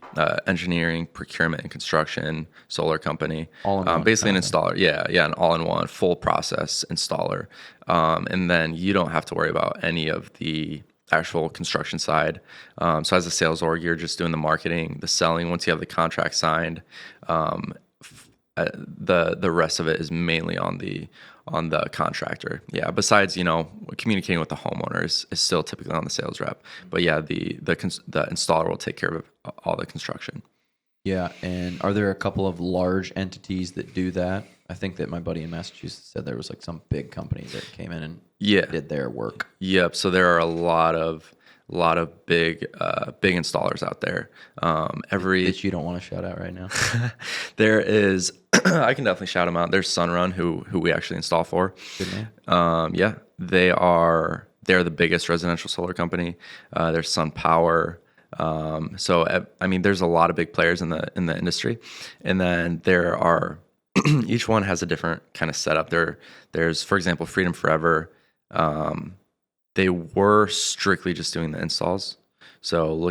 engineering, procurement, and construction solar company. All in one basically an kind installer. Yeah, an all-in-one, full process installer. And then you don't have to worry about any of the actual construction side. So as a sales org, you're just doing the marketing, the selling. Once you have the contract signed, the rest of it is mainly on the contractor. Yeah. Besides, communicating with the homeowner is still typically on the sales rep. But yeah, the installer will take care of all the construction. Yeah. And are there a couple of large entities that do that? I think that my buddy in Massachusetts said there was like some big company that came in and did their work. Yep. So there are a lot of big installers out there. That you don't want to shout out right now. There is, I can definitely shout them out. There's Sunrun who we actually install for. Good man. Yeah, they're the biggest residential solar company. There's SunPower. So I mean, there's a lot of big players in the industry, and then there are each one has a different kind of setup. There's, for example, Freedom Forever. They were strictly just doing the installs. So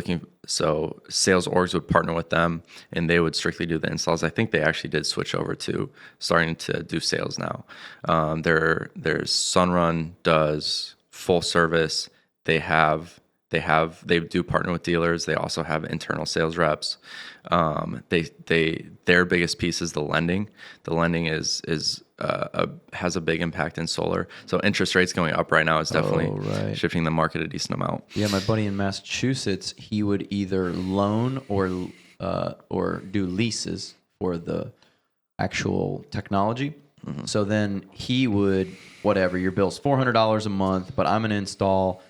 sales orgs would partner with them, and they would strictly do the installs. I think they actually did switch over to starting to do sales now. There's Sunrun does full service. They do partner with dealers. They also have internal sales reps. Their biggest piece is the lending. The lending has a big impact in solar. So interest rates going up right now is definitely shifting the market a decent amount. Yeah, my buddy in Massachusetts, he would either loan or do leases for the actual technology. Mm-hmm. So then he would, your bill's $400 a month, but I'm going to install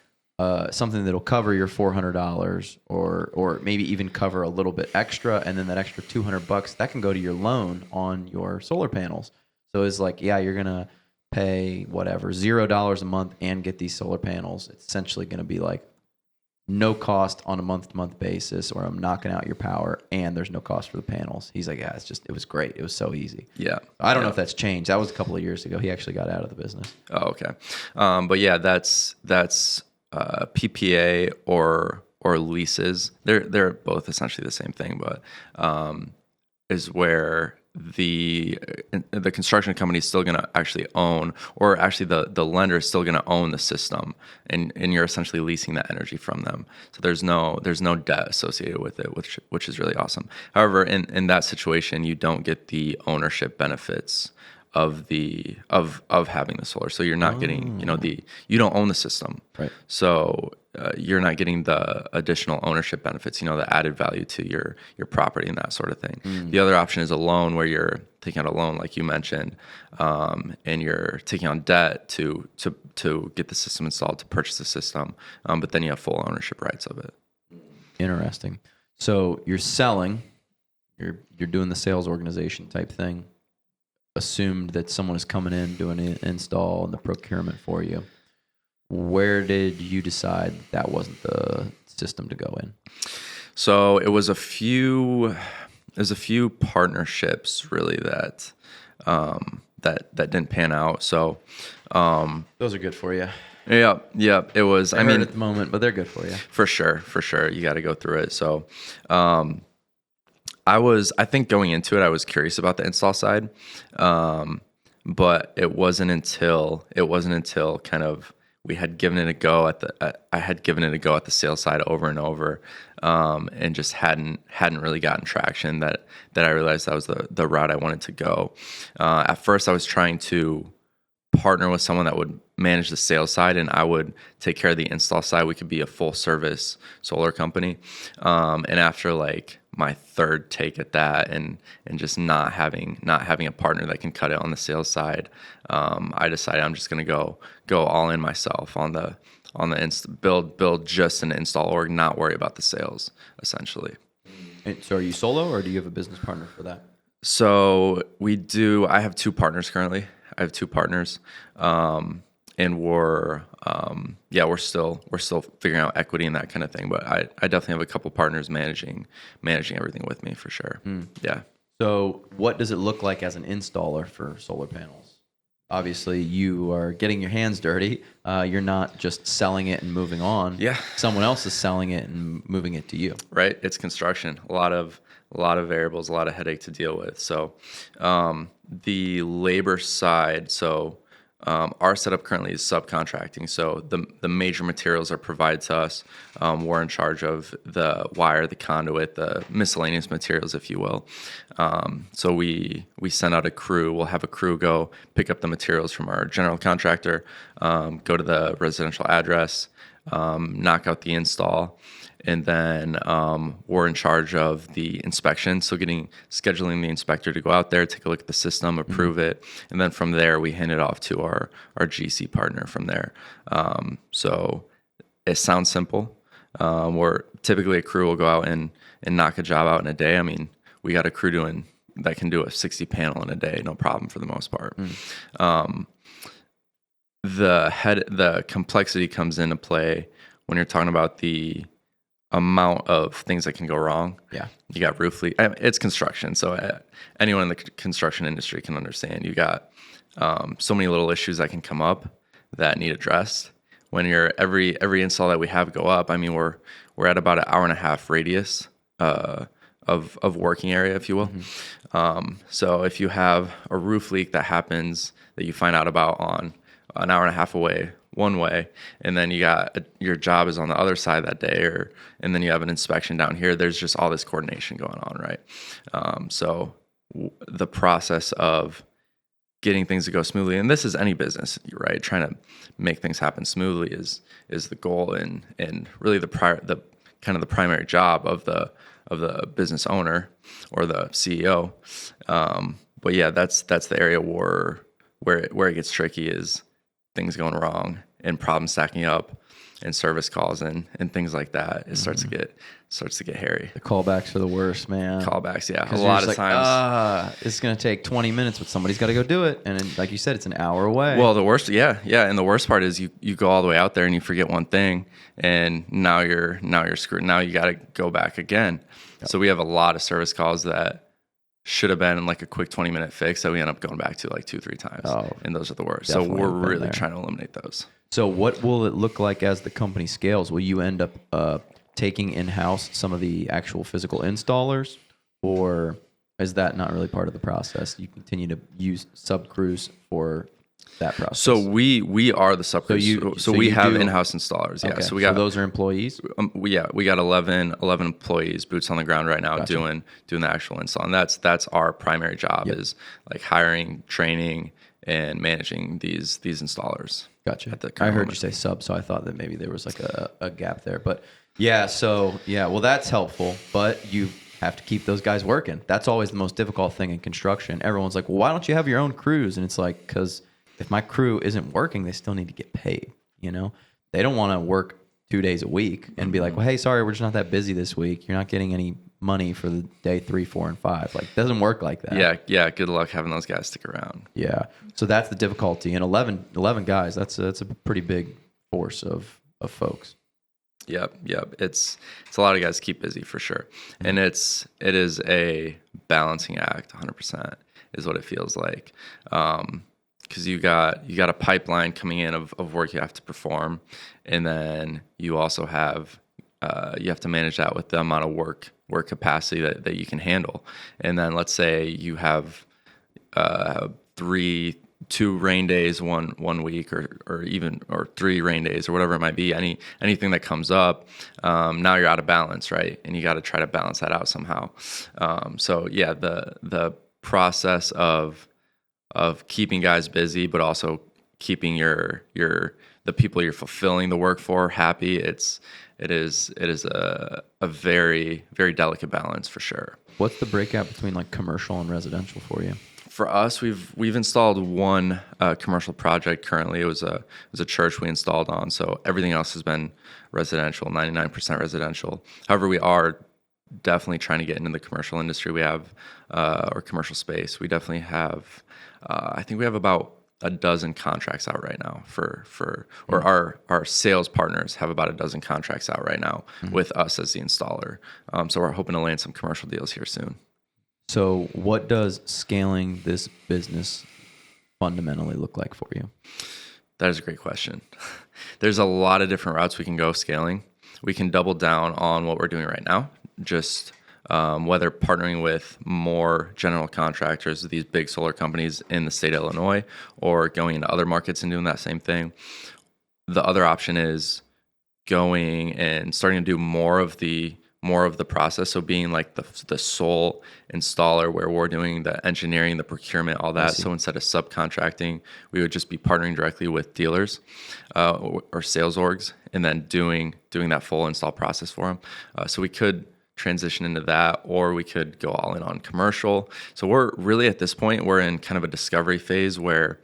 something that'll cover your $400 or maybe even cover a little bit extra, and then that extra $200 that can go to your loan on your solar panels. So it's like, yeah, you're gonna pay $0 a month and get these solar panels. It's essentially gonna be like no cost on a month-to-month basis, or I'm knocking out your power and there's no cost for the panels. He's like, yeah, it was great. It was so easy. Yeah. I don't know if that's changed. That was a couple of years ago. He actually got out of the business. Oh, okay. But yeah, that's PPA or leases. They're both essentially the same thing, but is where the construction company is still going to actually own, or actually the lender is still going to own the system, and you're essentially leasing that energy from them. So there's no debt associated with it, which is really awesome. However, in that situation, you don't get the ownership benefits of having the solar. So you're not getting, you don't own the system. Right. So you're not getting the additional ownership benefits, the added value to your property and that sort of thing. The other option is a loan, where you're taking out a loan, like you mentioned, and you're taking on debt to get the system installed, to purchase the system. But then you have full ownership rights of it. Interesting. So you're selling, you're doing the sales organization type thing. Assumed that someone is coming in, doing an install and the procurement for you. Where did you decide that wasn't the system to go in? So it was a few partnerships really that didn't pan out. So those are good for you. Yeah. It was. I mean, at the moment, but they're good for you. For sure. You got to go through it. So I think going into it, I was curious about the install side, but it wasn't until kind of we had given it a go I had given it a go at the sales side over and over, and just hadn't really gotten traction that I realized that was the route I wanted to go. At first, I was trying to partner with someone that would manage the sales side, and I would take care of the install side. We could be a full service solar company. And after like my third take at that, and just not having a partner that can cut it on the sales side, I decided I'm just going to go all in myself on the build just an install org, not worry about the sales, essentially. And so are you solo, or do you have a business partner for that? So I have two partners currently. I have two partners, and we're still figuring out equity and that kind of thing. But I definitely have a couple partners managing everything with me for sure. Yeah. So what does it look like as an installer for solar panels? Obviously, you are getting your hands dirty. You're not just selling it and moving on. Yeah. Someone else is selling it and moving it to you. Right. It's construction. A lot of variables, a lot of headache to deal with. So the labor side, our setup currently is subcontracting. So the major materials are provided to us. We're in charge of the wire, the conduit, the miscellaneous materials, if you will. So we send out a crew. We'll have a crew go pick up the materials from our general contractor, go to the residential address, knock out the install. And then we're in charge of the inspection, so scheduling the inspector to go out there, take a look at the system, approve it, and then from there we hand it off to our GC partner from there. So it sounds simple. Where typically a crew will go out and knock a job out in a day. I mean, we got a crew that can do a 60 panel in a day, no problem for the most part. The complexity comes into play when you're talking about the amount of things that can go wrong. Yeah. You got roof leak. It's construction, so anyone in the construction industry can understand. You got so many little issues that can come up that need addressed. When every install that we have go up, I mean, we're at about an hour and a half radius of working area, if you will. So if you have a roof leak that happens that you find out about on an hour and a half away, one way, and then you got your job is on the other side that day, and then you have an inspection down here, there's just all this coordination going on, right? So the process of getting things to go smoothly, and this is any business, right? Trying to make things happen smoothly is the goal, and really the primary job of the business owner or the CEO. But yeah, that's the area where it gets tricky, is things going wrong and problems stacking up and service calls and things like that. It starts to get hairy. The callbacks are the worst, man. Callbacks, yeah. A lot of times. It's going to take 20 minutes, but somebody's got to go do it. And then, like you said, it's an hour away. Well, the worst, yeah. And the worst part is you go all the way out there and you forget one thing, and now you're screwed. Now you got to go back again. Yep. So we have a lot of service calls that should have been like a quick 20-minute fix that we end up going back to like 2-3 times. Oh, and those are the worst. So we're really trying to eliminate those. So what will it look like as the company scales? Will you end up taking in-house some of the actual physical installers, or is that not really part of the process? You continue to use sub crews for that process. So we are the sub crews. So we have in-house installers. Yeah. Okay. So we got those are employees. we got 11 employees, boots on the ground right now, doing the actual install, and that's our primary job is like hiring, training, and managing these installers. Gotcha. I heard you say sub, so I thought that maybe there was like a gap there, but well, that's helpful, but you have to keep those guys working. That's always the most difficult thing in construction. Everyone's like, well, why don't you have your own crews? And it's like, because if my crew isn't working, they still need to get paid. You know, they don't want to work 2 days a week and be like, well, hey, sorry, we're just not that busy this week. You're not getting any money for the day 3, 4, and 5. Like, it doesn't work like that. Yeah. Good luck having those guys stick around. Yeah. So that's the difficulty. And 11 guys, that's a pretty big force of folks. Yep. It's a lot of guys to keep busy for sure, and it is a balancing act. 100% is what it feels like, because you got a pipeline coming in of work you have to perform, and then you also have you have to manage that with the amount of work capacity that you can handle. And then let's say you have 2 rain days one week, or 3 rain days, or whatever it might be, anything that comes up, now you're out of balance, right? And you got to try to balance that out somehow. So yeah, the process of keeping guys busy, but also keeping the people you're fulfilling the work for happy. It is a very, very delicate balance for sure. What's the breakout between like commercial and residential for you? For us, we've installed one commercial project currently. It was a church we installed on, so everything else has been residential, 99% residential. However, we are definitely trying to get into the commercial industry. We have or commercial space. We definitely have. I think we have about a dozen contracts out right now or our sales partners have about a dozen contracts out right now with us as the installer. So we're hoping to land some commercial deals here soon. So what does scaling this business fundamentally look like for you? That is a great question. There's a lot of different routes we can go scaling. We can double down on what we're doing right now, just whether partnering with more general contractors, these big solar companies in the state of Illinois, or going into other markets and doing that same thing. The other option is going and starting to do more of the process. So being like the sole installer, where we're doing the engineering, the procurement, all that. So instead of subcontracting, we would just be partnering directly with dealers or sales orgs, and then doing that full install process for them. So we could transition into that, or we could go all in on commercial. So we're really at this point, we're in kind of a discovery phase where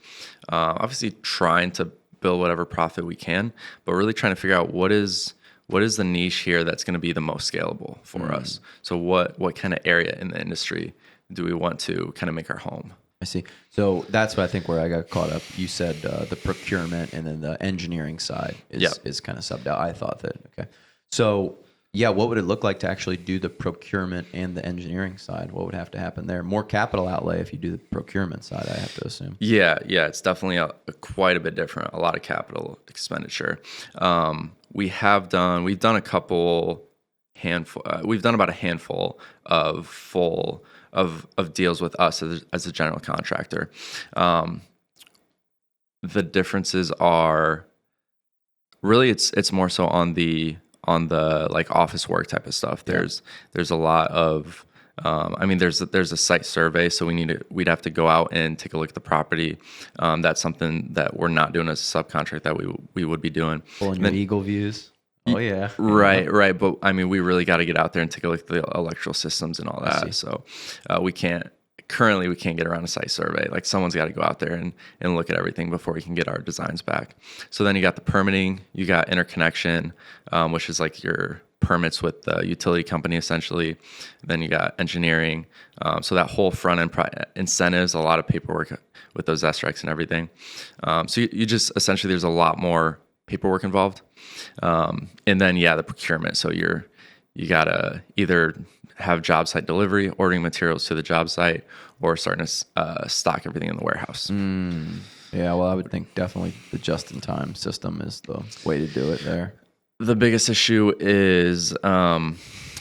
obviously trying to build whatever profit we can, but really trying to figure out what is the niche here that's going to be the most scalable for us. So what kind of area in the industry do we want to kind of make our home? I see. So that's what I think where I got caught up. You said the procurement and then the engineering side is kind of subbed out. I thought that, okay. So yeah, what would it look like to actually do the procurement and the engineering side? What would have to happen there? More capital outlay if you do the procurement side, I have to assume. Yeah, it's definitely quite a bit different. A lot of capital expenditure. We've done about a handful of deals with us as a general contractor. The differences are really it's more so on the like office work type of stuff. There's a lot of there's a site survey, so we'd have to go out and take a look at the property. That's something that we're not doing as a subcontract that we would be doing. Pulling your eagle views. Oh yeah. Right. But we really got to get out there and take a look at the electrical systems and all that. So we can't get around a site survey. Like someone's got to go out there and look at everything before we can get our designs back. So then you got the permitting, you got interconnection, which is like your permits with the utility company essentially. Then you got engineering. So that whole front end incentives, a lot of paperwork with those SRECs and everything. So you just essentially there's a lot more paperwork involved. And then the procurement. So you gotta either have job site delivery, ordering materials to the job site, or starting to stock everything in the warehouse. Yeah, well, I would think definitely the just-in-time system is the way to do it there. The biggest issue is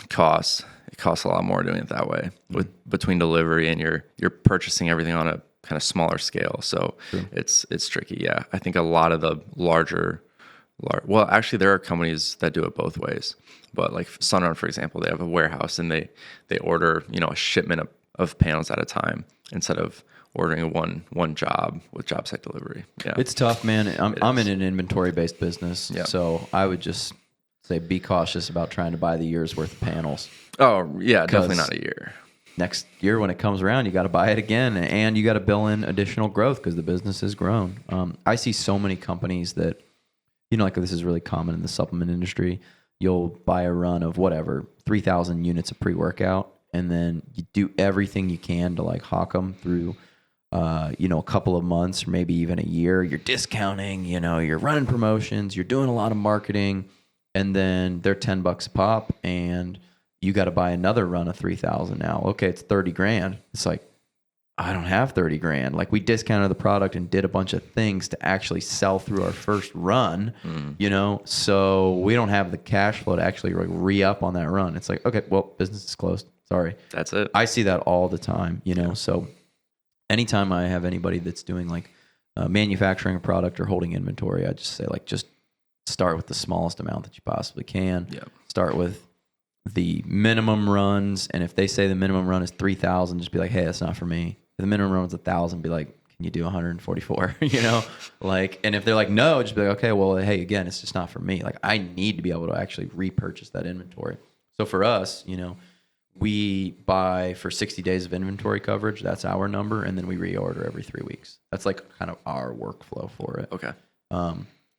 cost. it costs a lot more doing it that way with between delivery and you're purchasing everything on a kind of smaller scale. So it's tricky. Yeah. I think a lot of the well, actually there are companies that do it both ways, but like Sunrun, for example, they have a warehouse and they order, a shipment of panels at a time instead of ordering one job with job site delivery. Yeah. It's tough, man. I'm in an inventory based business. Yeah. So I would just say, be cautious about trying to buy the year's worth of panels. Oh yeah. Definitely not a year. Next year when it comes around, you got to buy it again, and you got to bill in additional growth because the business has grown. I see so many companies that, like this is really common in the supplement industry. You'll buy a run of whatever 3,000 units of pre-workout, and then you do everything you can to like hawk them through, a couple of months or maybe even a year. You're discounting, you're running promotions, you're doing a lot of marketing, and then they're $10 a pop, and you got to buy another run of 3,000 now. Okay, it's 30 grand. It's like, I don't have 30 grand. Like we discounted the product and did a bunch of things to actually sell through our first run, so we don't have the cash flow to actually re-up on that run. It's like, okay, well, business is closed. Sorry. That's it. I see that all the time, so anytime I have anybody that's doing like manufacturing a product or holding inventory, I just say like, just start with the smallest amount that you possibly can. Yep. Start with the minimum runs, and if they say the minimum run is 3,000, just be like, hey, that's not for me. If the minimum run is 1,000, be like, can you do 144? And if they're like, no, just be like, okay, well, hey, again, it's just not for me. Like I need to be able to actually repurchase that inventory. So for us, we buy for 60 days of inventory coverage. That's our number, and then we reorder every 3 weeks. That's like kind of our workflow for it. Okay.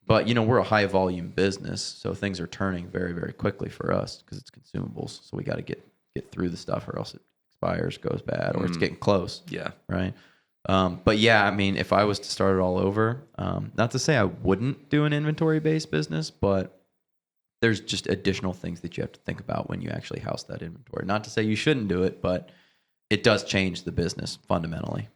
But we're a high volume business, so things are turning very, very quickly for us because it's consumables. So we got to get through the stuff, or else it expires, goes bad, or it's getting close. Yeah. Right. But yeah, I mean, if I was to start it all over, not to say I wouldn't do an inventory based business, but there's just additional things that you have to think about when you actually house that inventory. Not to say you shouldn't do it, but it does change the business fundamentally.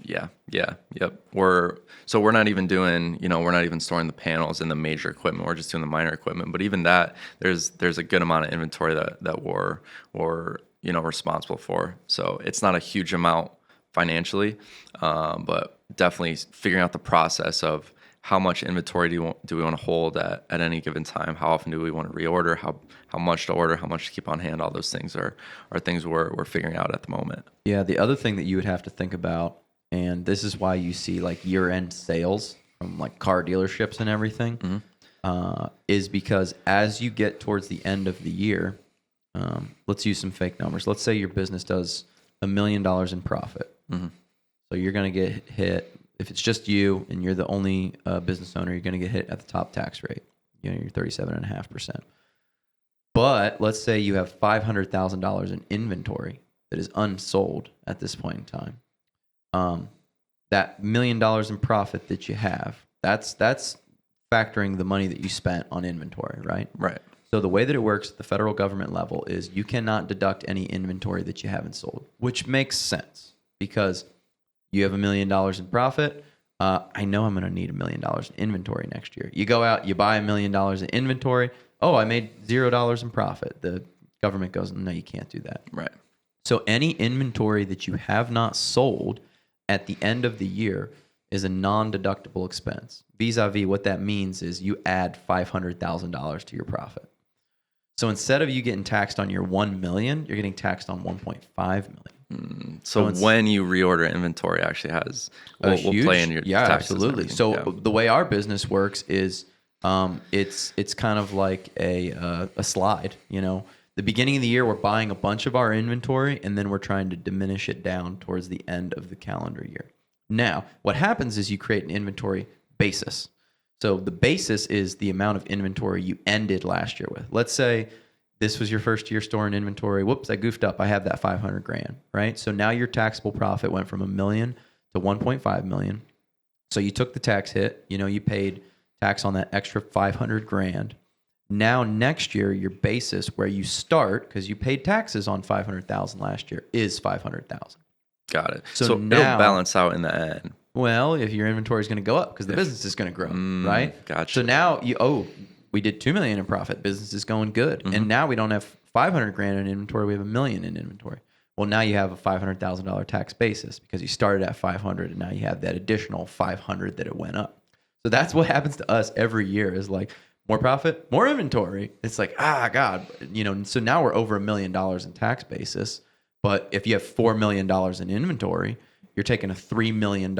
Yeah. Yep. We're not even doing, we're not even storing the panels and the major equipment. We're just doing the minor equipment. But even that, there's a good amount of inventory that we're responsible for. So it's not a huge amount financially, but definitely figuring out the process of how much inventory do we want to hold at any given time? How often do we want to reorder? How much to order? How much to keep on hand? All those things are things we're figuring out at the moment. Yeah. The other thing that you would have to think about, and this is why you see like year-end sales from like car dealerships and everything, is because as you get towards the end of the year, let's use some fake numbers. Let's say your business does $1 million in profit. So you're going to get hit, if it's just you and you're the only business owner, you're going to get hit at the top tax rate. You're 37.5%. But let's say you have $500,000 in inventory that is unsold at this point in time. That $1 million in profit that you have, that's factoring the money that you spent on inventory, right? Right. So the way that it works at the federal government level is you cannot deduct any inventory that you haven't sold, which makes sense because you have $1 million in profit. I know I'm going to need $1 million in inventory next year. You go out, you buy $1 million in inventory. Oh, I made $0 in profit. The government goes, no, you can't do that. Right. So any inventory that you have not sold at the end of the year is a non-deductible expense. Vis-a-vis, what that means is you add $500,000 to your profit. So instead of you getting taxed on your $1 million, you're getting taxed on $1.5 million. So when you reorder inventory, actually will play in your taxes. Absolutely. So the way our business works is it's kind of like a slide. The beginning of the year, we're buying a bunch of our inventory, and then we're trying to diminish it down towards the end of the calendar year. Now, what happens is you create an inventory basis. So the basis is the amount of inventory you ended last year with. Let's say this was your first year storing inventory. Whoops, I goofed up. I have that 500 grand, right? So now your taxable profit went from $1 million to 1.5 million. So you took the tax hit. You paid tax on that extra 500 grand. Now next year, your basis where you start, because you paid taxes on 500,000 last year, is 500,000. Got it. So So now- it'll balance out in the end. Well, if your inventory is going to go up because the business is going to grow, right? Gotcha. So now we did 2 million in profit. Business is going good. And now we don't have 500 grand in inventory. We have $1 million in inventory. Well, now you have a $500,000 tax basis because you started at 500 and now you have that additional 500 that it went up. So that's what happens to us every year is like more profit, more inventory. It's like, God, so now we're over $1 million in tax basis. But if you have $4 million in inventory, you're taking a $3 million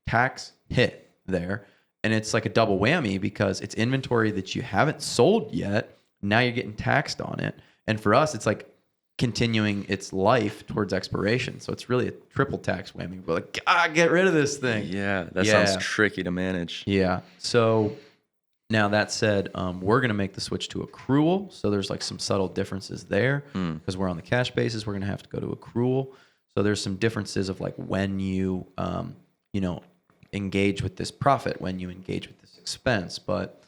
tax hit there. And it's like a double whammy because it's inventory that you haven't sold yet. Now you're getting taxed on it. And for us, it's like continuing its life towards expiration. So it's really a triple tax whammy. We're like, get rid of this thing. Yeah, that sounds tricky to manage. Yeah. So now that said, we're going to make the switch to accrual. So there's like some subtle differences there because we're on the cash basis. We're going to have to go to accrual. So there's some differences of like when you, engage with this profit, when you engage with this expense. But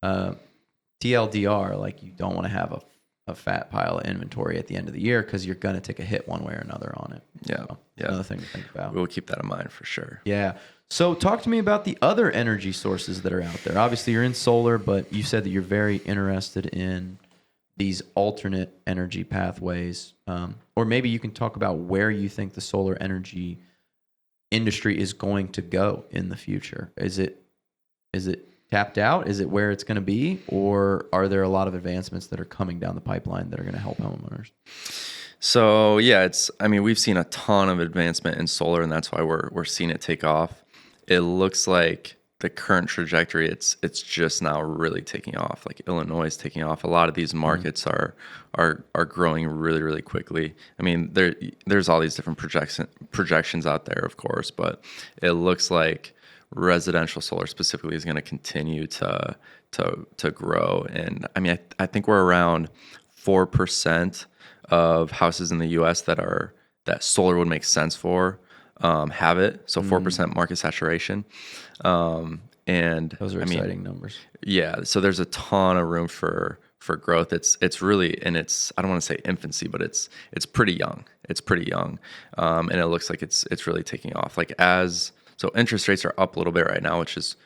TLDR, like you don't want to have a fat pile of inventory at the end of the year because you're going to take a hit one way or another on it. Yeah. So another thing to think about. We'll keep that in mind for sure. Yeah. So talk to me about the other energy sources that are out there. Obviously, you're in solar, but you said that you're very interested in these alternate energy pathways. Or maybe you can talk about where you think the solar energy industry is going to go in the future. Is it tapped out? Is it where it's going to be? Or are there a lot of advancements that are coming down the pipeline that are going to help homeowners? So yeah, we've seen a ton of advancement in solar, and that's why we're seeing it take off. It looks like the current trajectory, it's just now really taking off. Like Illinois is taking off. A lot of these markets are growing really, really quickly. I mean, there's all these different projections out there, of course, but it looks like residential solar specifically is going to continue to grow. And I mean, I think we're around 4% of houses in the U.S. that solar would make sense for. Have it. So 4% market saturation. And those are exciting numbers. Yeah. So there's a ton of room for growth. It's really in its, I don't want to say infancy, but it's pretty young. It's pretty young. And it looks like it's really taking off. So interest rates are up a little bit right now, which is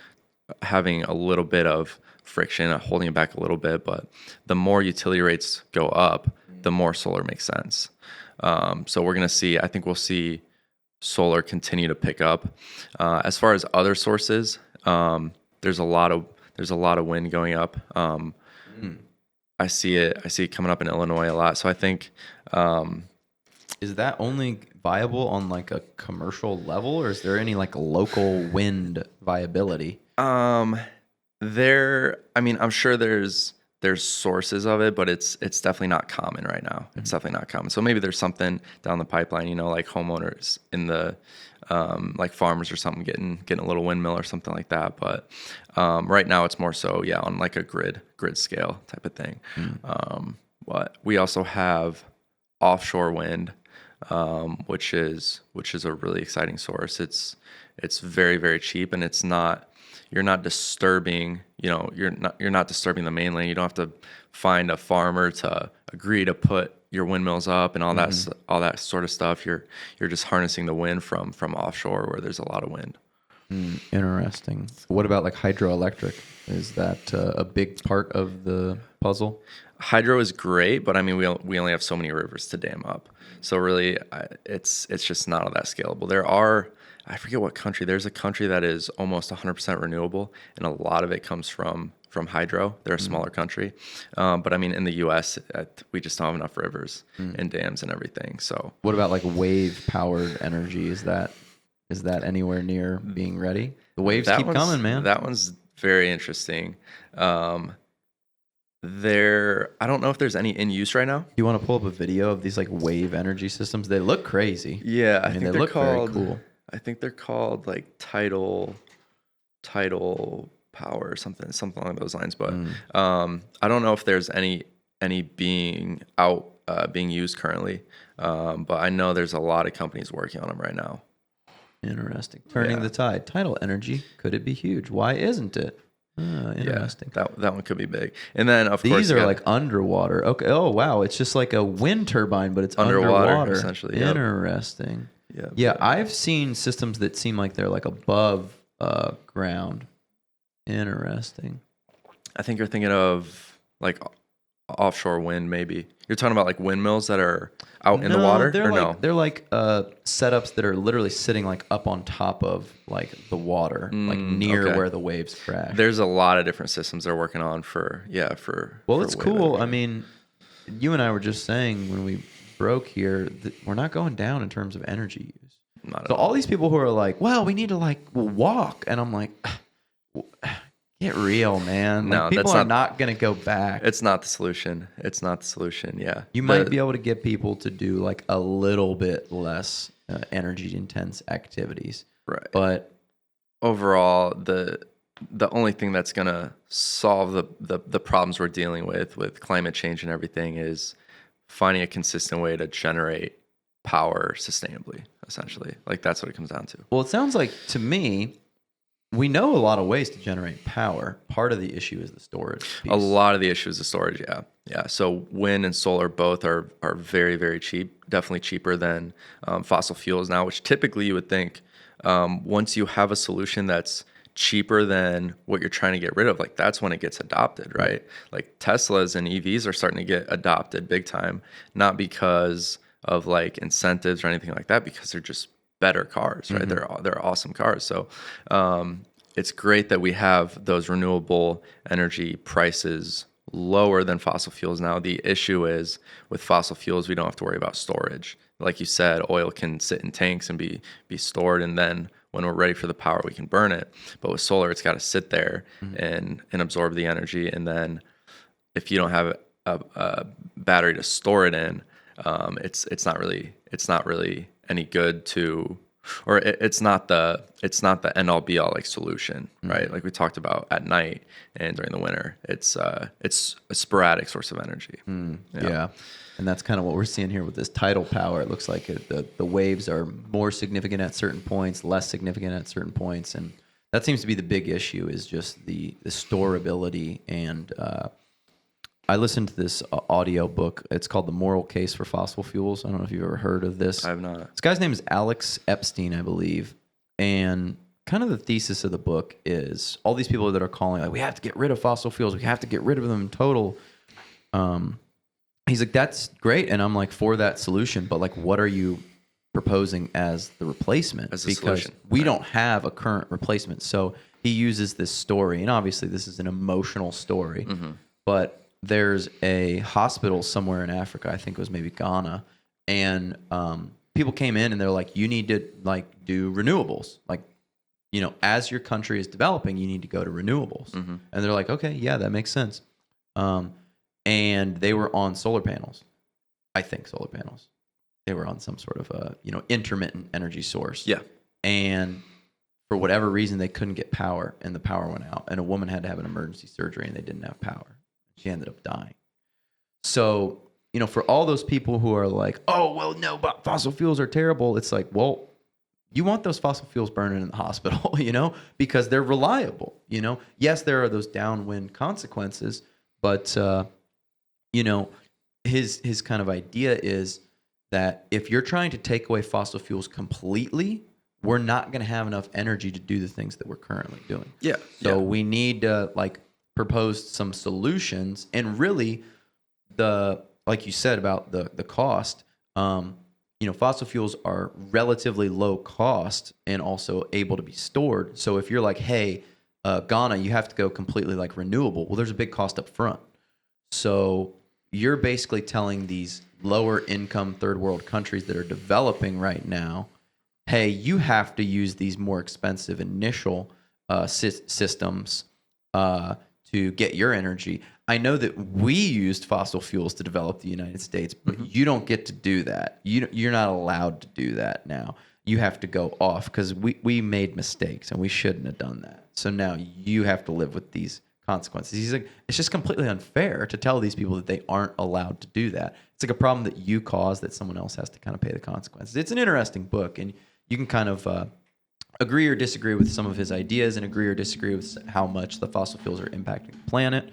having a little bit of friction, holding it back a little bit. But the more utility rates go up, the more solar makes sense. So we're going to see, I think we'll see solar continue to pick up. As far as other sources, there's a lot of wind going up. I see it coming up in Illinois a lot. So I think, is that only viable on like a commercial level, or is there any like local wind viability? I'm sure there's sources of it, but it's definitely not common right now. It's definitely not common. So maybe there's something down the pipeline, like homeowners in the, like farmers or something getting a little windmill or something like that. But right now it's more so, on like a grid scale type of thing. But we also have offshore wind, which is a really exciting source. It's very, very cheap, and you're not disturbing, you're not disturbing the mainland. You don't have to find a farmer to agree to put your windmills up and all that sort of stuff. You're just harnessing the wind from offshore where there's a lot of wind. Interesting. What about like hydroelectric? Is that a big part of the puzzle? Hydro is great, but I mean, we only have so many rivers to dam up. So really, it's just not all that scalable. I forget what country. There's a country that is almost 100% renewable, and a lot of it comes from hydro. They're a smaller country, but I mean, in the U.S., we just don't have enough rivers and dams and everything. So, what about like wave-powered energy? Is that anywhere near being ready? The waves keep coming, man. That one's very interesting. I don't know if there's any in use right now. You want to pull up a video of these like wave energy systems? They look crazy. Yeah, I mean, they look very cool. I think they're called like tidal power or something along those lines. But I don't know if there's any being used currently. But I know there's a lot of companies working on them right now. Interesting. Turning the tide. Tidal energy. Could it be huge? Why isn't it? Interesting. Yeah, that one could be big. And then of course these are like underwater. Okay. Oh wow, it's just like a wind turbine, but it's underwater essentially. Yep. Interesting. Yeah. Yeah, I've seen systems that seem like they're like above ground. Interesting. I think you're thinking of like offshore wind, maybe. You're talking about like windmills that are out in the water, they're or like no? they're like setups that are literally sitting like up on top of like the water, like near okay. where the waves crash. There's a lot of different systems they're working on for Well, for it's wave cool. energy. I mean, you and I were just saying when we broke here that we're not going down in terms of energy use. Not So at all these people who are like, well, we need to like walk. And I'm like, get real, man. No, Like people that's are not going to go back. It's not the solution. It's not the solution. Yeah. You might be able to get people to do like a little bit less energy intense activities. right. But Overall, the only thing that's gonna solve the problems we're dealing with climate change and everything is finding a consistent way to generate power sustainably, essentially. Like that's what it comes down to. well, it sounds like to me, we know a lot of ways to generate power. Part of the issue is the storage piece. A lot of the issue is the storage, yeah. Yeah. So wind and solar both are very, very cheap, definitely cheaper than fossil fuels now, which typically you would think once you have a solution that's cheaper than what you're trying to get rid of, like that's when it gets adopted, right? Like Teslas and EVs are starting to get adopted big time, not because of like incentives or anything like that, because they're just better cars, right? They're awesome cars. So it's great that we have those renewable energy prices lower than fossil fuels now. The issue is with fossil fuels, we don't have to worry about storage. Like you said, oil can sit in tanks and be stored, and then when we're ready for the power, we can burn it. But with solar, it's got to sit there and absorb the energy. And then if you don't have a battery to store it in, it's not really any good to, or it's not the end all be all like solution, right? Like we talked about at night and during the winter, it's a sporadic source of energy. Yeah. And that's kind of what we're seeing here with this tidal power. It looks like the waves are more significant at certain points, less significant at certain points. And that seems to be the big issue is just the storability. And I listened to this audio book. It's called The Moral Case for Fossil Fuels. I don't know if you've ever heard of this. I have not. This guy's name is Alex Epstein, I believe. And kind of the thesis of the book is all these people that are calling, like, we have to get rid of fossil fuels. We have to get rid of them in total. He's like, that's great. And I'm like, for that solution. But like, what are you proposing as the replacement? As a because solution, we right. don't have a current replacement. So he uses this story. And obviously, this is an emotional story. But there's a hospital somewhere in Africa, I think it was maybe Ghana. And people came in and they're like, you need to like do renewables. Like, you know, as your country is developing, you need to go to renewables. And they're like, okay, yeah, that makes sense. And they were on solar panels. I think solar panels. They were on some sort of a, intermittent energy source. Yeah. And for whatever reason, they couldn't get power and the power went out. And a woman had to have an emergency surgery and they didn't have power. She ended up dying. So, for all those people who are like, oh, well, no, but fossil fuels are terrible. It's like, well, you want those fossil fuels burning in the hospital, because they're reliable, Yes, there are those downwind consequences, but, his kind of idea is that if you're trying to take away fossil fuels completely, we're not going to have enough energy to do the things that we're currently doing. Yeah. So we need to propose some solutions, and really like you said about the cost, fossil fuels are relatively low cost and also able to be stored. So if you're like, hey, Ghana, you have to go completely renewable. Well, there's a big cost up front. So you're basically telling these lower income third world countries that are developing right now, hey, you have to use these more expensive initial systems to get your energy. I know that we used fossil fuels to develop the United States, but you don't get to do that. You're not allowed to do that now. You have to go off because we made mistakes and we shouldn't have done that. So now you have to live with these consequences. He's like, it's just completely unfair to tell these people that they aren't allowed to do that. It's like a problem that you caused that someone else has to kind of pay the consequences. It's an interesting book, and you can kind of agree or disagree with some of his ideas and agree or disagree with how much the fossil fuels are impacting the planet.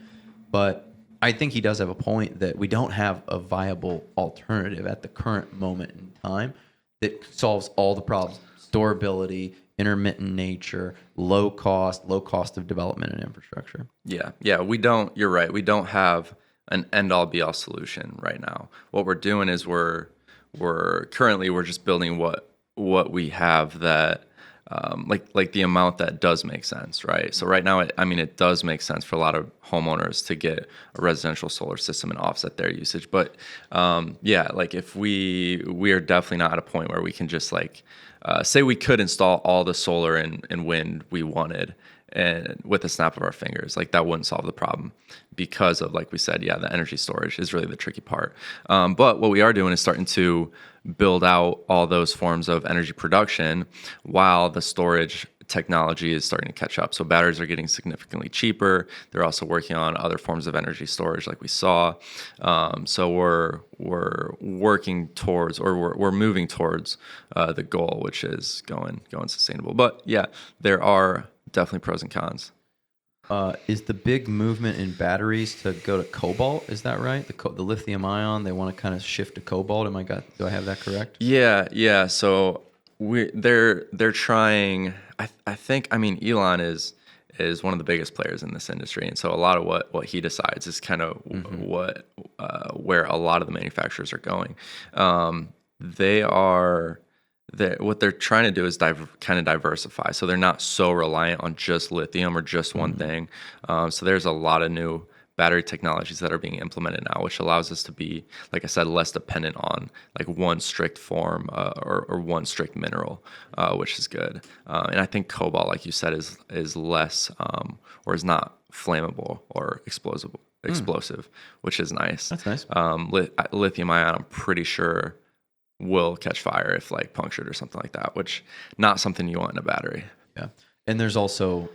But I think he does have a point that we don't have a viable alternative at the current moment in time that solves all the problems. Storability, intermittent nature, low cost of development and infrastructure. Yeah. We don't. You're right. We don't have an end all be all solution right now. What we're doing is we're just building what we have that. Like the amount that does make sense, right? So right now, it does make sense for a lot of homeowners to get a residential solar system and offset their usage. But like if we are definitely not at a point where we can just say we could install all the solar and wind we wanted and with a snap of our fingers, like that wouldn't solve the problem because of, like we said, the energy storage is really the tricky part. But what we are doing is starting to build out all those forms of energy production while the storage technology is starting to catch up. So batteries are getting significantly cheaper. They're also working on other forms of energy storage, like we saw. So we're working towards, or we're moving towards the goal, which is going sustainable. But yeah, there are definitely pros and cons. Is the big movement in batteries to go to cobalt? Is that right? The lithium ion, they want to kind of shift to cobalt. Do I have that correct? Yeah. So they're trying. I think. Elon is one of the biggest players in this industry, and so a lot of what he decides is kind of where a lot of the manufacturers are going. What they're trying to do is kind of diversify, so they're not so reliant on just lithium or just one thing. So there's a lot of new battery technologies that are being implemented now, which allows us to be, like I said, less dependent on like one strict form or one strict mineral, which is good. And I think cobalt, like you said, is less or is not flammable or explosive, which is nice. That's nice. Lithium ion, I'm pretty sure, will catch fire if like punctured or something like that, which not something you want in a battery. Yeah. And there's also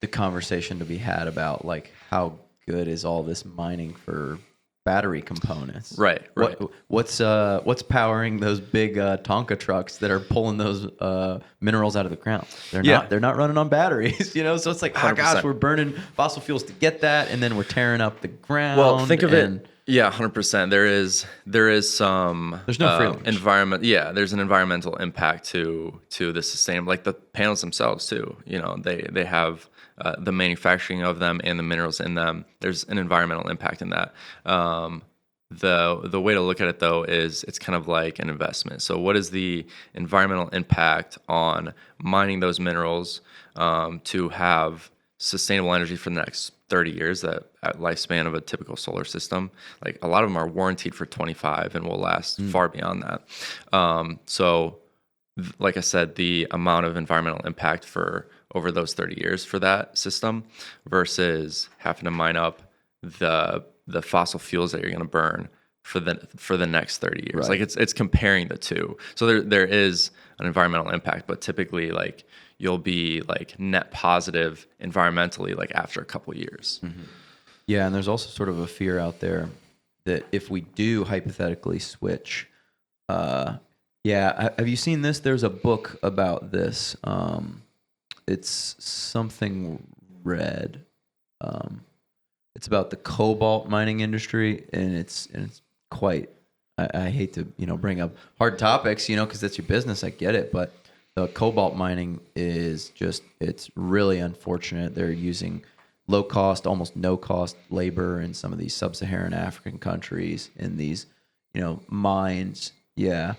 the conversation to be had about like how good is all this mining for battery components. Right. What's powering those big Tonka trucks that are pulling those minerals out of the ground? They're not running on batteries, so it's like, 100%. Gosh, we're burning fossil fuels to get that, and then we're tearing up the ground. Well, think of it. Yeah, 100%. There is some. There's no free lunch. Environment. Yeah, there's an environmental impact to the sustainable, like the panels themselves too. They have the manufacturing of them and the minerals in them. There's an environmental impact in that. The way to look at it though is it's kind of like an investment. So what is the environmental impact on mining those minerals to have sustainable energy for the next 30 years, that lifespan of a typical solar system? Like a lot of them are warranted for 25 and will last far beyond that. So like I said, the amount of environmental impact for over those 30 years for that system versus having to mine up the fossil fuels that you're going to burn for the next 30 years. Right. Like it's comparing the two. So there is an environmental impact, but typically like you'll be like net positive environmentally like after a couple of years. Mm-hmm. Yeah, and there's also sort of a fear out there that if we do hypothetically switch, have you seen this? There's a book about this. It's something red. It's about the cobalt mining industry, and it's quite. I hate to bring up hard topics, because that's your business. I get it, but the cobalt mining is it's really unfortunate. They're using low cost, almost no cost labor in some of these sub-Saharan African countries in these, mines. Yeah.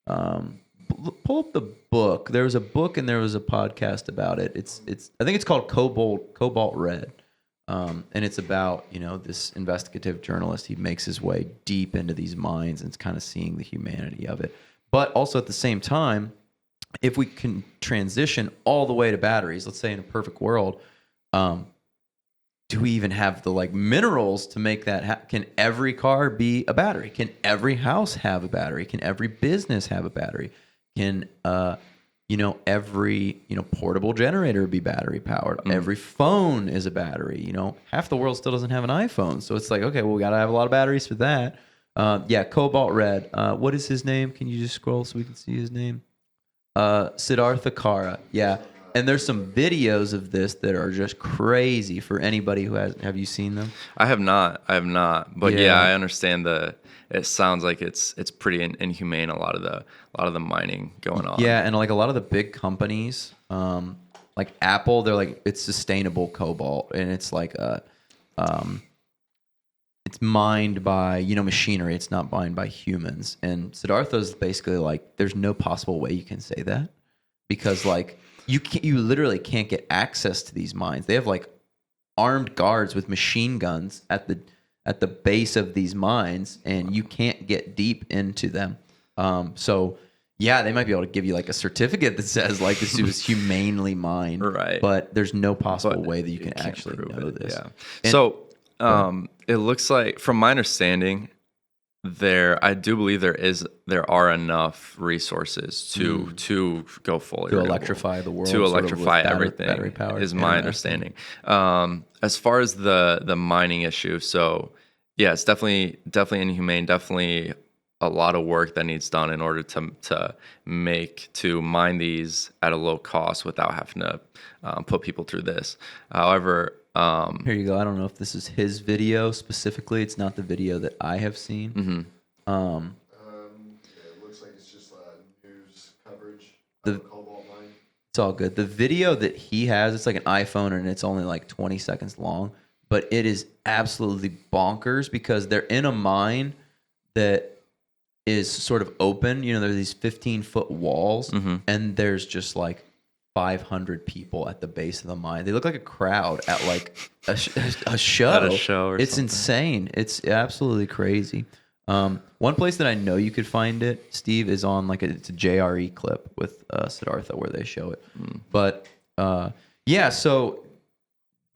Pull up the book. There was a book and there was a podcast about it. I think it's called Cobalt Red. And it's about, this investigative journalist. He makes his way deep into these mines and it's kind of seeing the humanity of it. But also at the same time, if we can transition all the way to batteries, let's say in a perfect world, do we even have the minerals to make that? Can every car be a battery? Can every house have a battery? Can every business have a battery? Can every portable generator be battery powered? Every phone is a battery. Half the world still doesn't have an iPhone, so it's like, okay, well, we got to have a lot of batteries for that. Cobalt Red. What is his name? Can you just scroll so we can see his name? Siddhartha Kara. Yeah. And there's some videos of this that are just crazy for anybody who has. Have you seen them? I have not. But Yeah. I understand it sounds like it's pretty inhumane. A lot of the mining going on. Yeah, and like a lot of the big companies, like Apple, they're like it's sustainable cobalt, and it's like it's mined by machinery. It's not mined by humans. And Siddhartha's basically like, there's no possible way you can say that because like you literally can't get access to these mines. They have like armed guards with machine guns at the base of these mines, and you can't get deep into them. So yeah, they might be able to give you like a certificate that says like this was humanely mined, Right. But there's no possible But way that you you can can't actually prove know it, this. Yeah. And- So it looks like, from my understanding, I do believe there are enough resources to go fully To renewable. electrify the world, to sort of with electrify everything battery power. is my understanding. As far as the mining issue, so yeah, it's definitely inhumane. Definitely a lot of work that needs done in order to mine these at a low cost without having to put people through this. However, Here you go. I don't know if this is his video specifically. It's not the video that I have seen. mhm. It looks like it's just news coverage of the Cobalt mine. It's all good. The video that he has, it's like an iPhone and it's only like 20 seconds long, but it is absolutely bonkers because they're in a mine that is sort of open. There's these 15-foot walls, and there's just like 500 people at the base of the mine. They look like a crowd at like a show. At a show or it's something. insane. It's absolutely crazy. One place that I know you could find it, Steve, is on like it's a JRE clip with Siddhartha where they show it. But yeah, so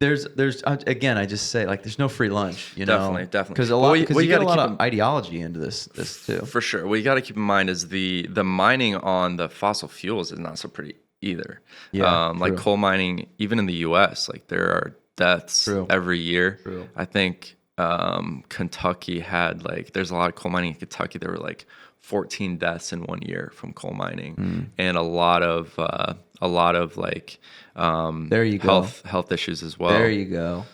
there's again, I just say like there's no free lunch, Definitely. because Well, you you get a gotta lot keep of ideology into this too. For sure. What you got to keep in mind is the mining on the fossil fuels is not so pretty either. Yeah, like true. coal mining, even in the U.S., like there are deaths True. every year. True. I think Kentucky had there's a lot of coal mining in Kentucky. There were like 14 deaths in 1 year from coal mining, and a lot of There you go. health issues as well. There you go.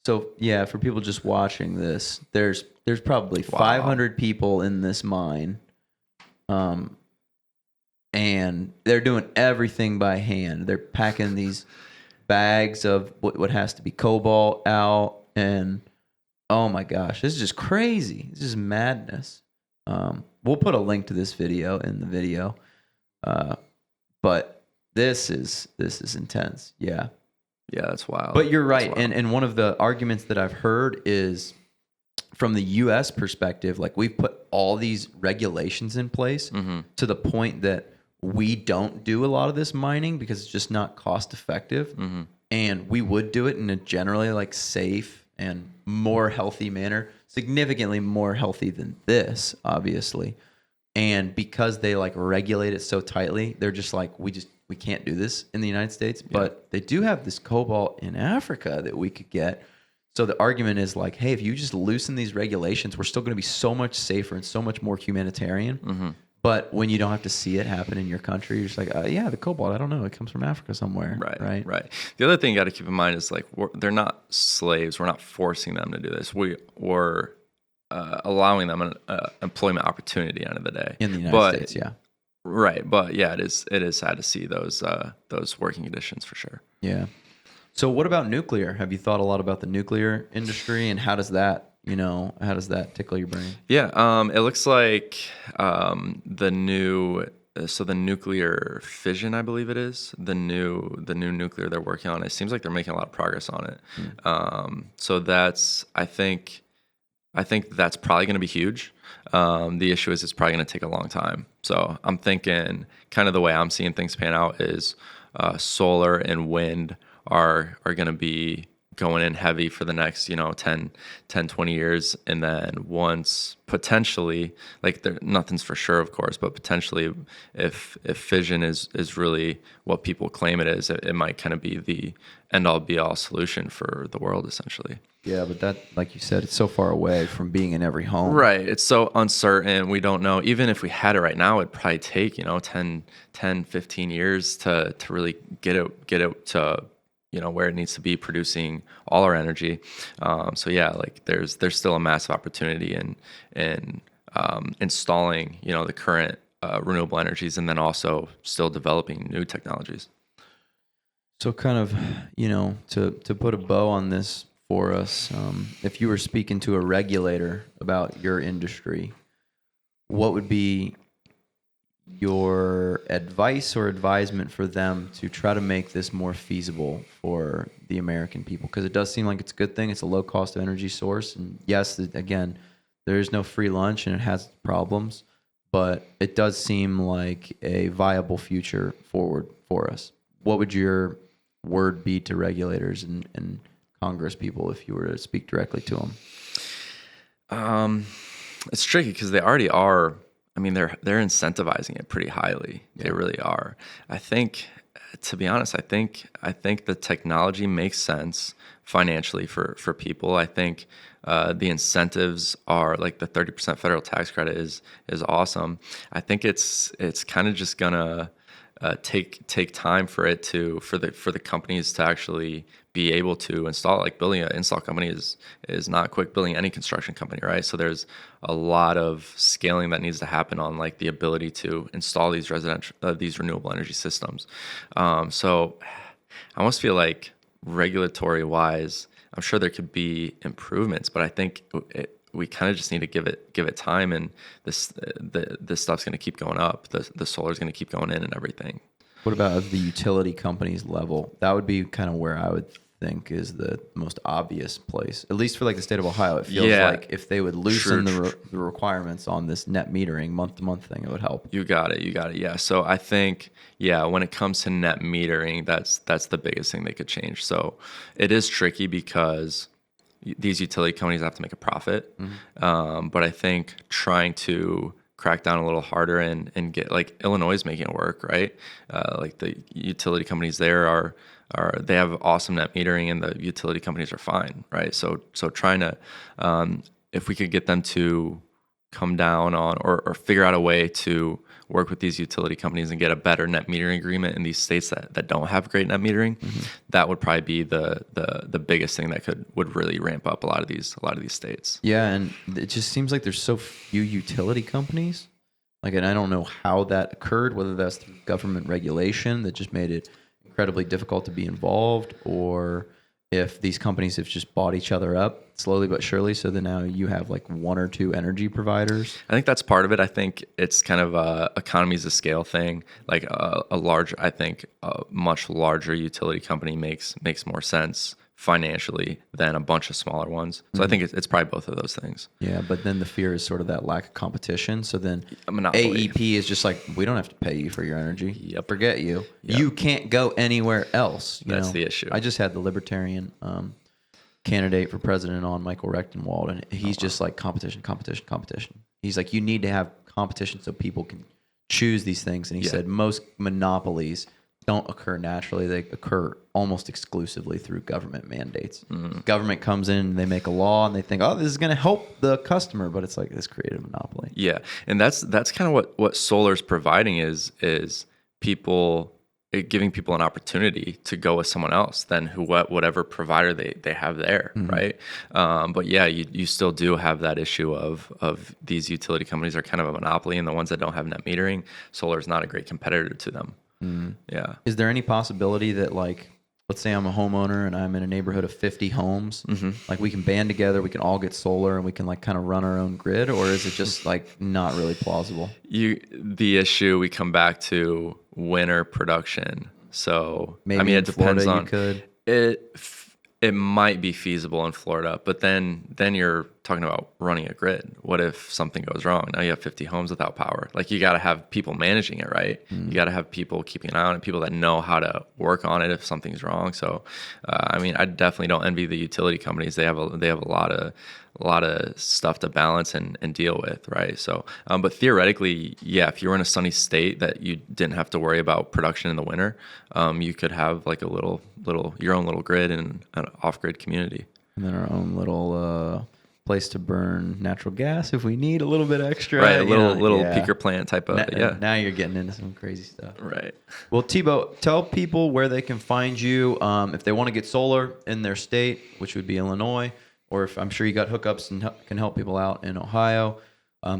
So yeah, for people just watching this, there's probably 500 people in this mine, and they're doing everything by hand. They're packing these bags of what has to be cobalt out, and oh my gosh, this is just crazy. This is madness. We'll put a link to this video in the video, but this is intense. Yeah. Yeah, that's wild. But you're That's right. wild. And one of the arguments that I've heard is from the US perspective, like we've put all these regulations in place to the point that we don't do a lot of this mining because it's just not cost effective. And we would do it in a generally like safe and more healthy manner, significantly more healthy than this, obviously. And because they like regulate it so tightly, they're just like, we can't do this in the United States, but they do have this cobalt in Africa that we could get. So the argument is like, hey, if you just loosen these regulations, we're still going to be so much safer and so much more humanitarian. But when you don't have to see it happen in your country, you're just like, yeah, the cobalt, I don't know, it comes from Africa somewhere. Right. The other thing you got to keep in mind is like they're not slaves. We're not forcing them to do this. We're allowing them an employment opportunity at the end of the day In the United States, yeah. Right, but yeah, it is sad to see those working conditions for sure. Yeah. So what about nuclear? Have you thought a lot about the nuclear industry and how does that tickle your brain? Yeah, it looks like the nuclear fission, I believe it is, the new nuclear they're working on. It seems like they're making a lot of progress on it. So that's I think that's probably going to be huge. The issue is it's probably going to take a long time. So I'm thinking kind of the way I'm seeing things pan out is solar and wind are going to be going in heavy for the next, 10, 20 years. And then once potentially, like nothing's for sure, of course, but potentially if fission is really what people claim it is, it might kind of be the end all be all solution for the world, essentially. Yeah, but that, like you said, it's so far away from being in every home. Right. It's so uncertain. We don't know. Even if we had it right now, it'd probably take, 10, 15 years to really get it to, where it needs to be producing all our energy. So yeah, like there's still a massive opportunity in installing, the current renewable energies, and then also still developing new technologies. So kind of, to put a bow on this for us, if you were speaking to a regulator about your industry, what would be your advice or advisement for them to try to make this more feasible for the American people? Because it does seem like it's a good thing. It's a low cost of energy source. And yes, again, there is no free lunch and it has problems, but it does seem like a viable future forward for us. What would your word be to regulators and Congress people if you were to speak directly to them? It's tricky because they already are. I mean, they're incentivizing it pretty highly. Yeah. They really are. I think, to be honest, I think the technology makes sense financially for people. I think the incentives are like the 30% federal tax credit is awesome. I think it's kind of just gonna take time for the companies to actually be able to install. Like building an install company is not quick. Building any construction company, right? So there's a lot of scaling that needs to happen on like the ability to install these these renewable energy systems. So I almost feel like regulatory wise, I'm sure there could be improvements, but I think we kind of just need to give it time, and this stuff's going to keep going up. The solar's going to keep going in and everything. What about at the utility companies level? That would be kind of where I would think is the most obvious place, at least for like the state of Ohio. It feels like if they would loosen the requirements on this net metering month-to-month thing, it would help. You got it. Yeah. So I think, when it comes to net metering, that's the biggest thing they could change. So it is tricky because these utility companies have to make a profit. Mm-hmm. But I think trying to crack down a little harder and get, like, Illinois is making it work, right? Like the utility companies there they have awesome net metering, and the utility companies are fine, right? So trying to, if we could get them to come down on or figure out a way to work with these utility companies and get a better net metering agreement in these states that don't have great net metering, mm-hmm. that would probably be the biggest thing that would really ramp up a lot of these states. Yeah, and it just seems like there's so few utility companies. Like, and I don't know how that occurred, whether that's through government regulation that just made it incredibly difficult to be involved, or if these companies have just bought each other up slowly but surely, so that now you have like one or two energy providers. I think that's part of it. I think it's kind of a economies of scale thing. Like a much larger utility company makes more sense financially than a bunch of smaller ones. So I think it's probably both of those things. Yeah, but then the fear is sort of that lack of competition. So then monopoly. AEP is just like, we don't have to pay you for your energy. Yep. Forget you. Yep. You can't go anywhere else. That's the issue. I just had the Libertarian candidate for president on, Michael Rechtenwald, and he's just like competition. He's like, you need to have competition so people can choose these things. And he said most monopolies don't occur naturally. They occur almost exclusively through government mandates. Mm-hmm. Government comes in, they make a law, and they think, oh, this is going to help the customer, but it's like this creative monopoly. Yeah, and that's kind of what solar's providing is people giving people an opportunity to go with someone else than whatever provider they have there, mm-hmm. right? But yeah, you still do have that issue of these utility companies are kind of a monopoly, and the ones that don't have net metering, solar is not a great competitor to them. Mm. Yeah. Is there any possibility that, like, let's say I'm a homeowner and I'm in a neighborhood of 50 homes, mm-hmm. like we can band together, we can all get solar, and we can like kind of run our own grid, or is it just like not really plausible? The issue, we come back to winter production. So maybe, I mean, it depends Florida, on you could. It might be feasible in Florida, but then you're talking about running a grid. What if something goes wrong? Now you have 50 homes without power. Like, you got to have people managing it, right? You got to have people keeping an eye on it, people that know how to work on it if something's wrong. So, I mean, I definitely don't envy the utility companies. They have a lot of stuff to balance and deal with, right? So, but theoretically, yeah, if you were in a sunny state that you didn't have to worry about production in the winter, you could have like a your own little grid in an off-grid community. And then our own little place to burn natural gas if we need a little bit extra. Right, a little peaker plant type of, Now you're getting into some crazy stuff. Right. Well, Thibaut, tell people where they can find you if they want to get solar in their state, which would be Illinois, or if I'm sure you got hookups and can help people out in Ohio.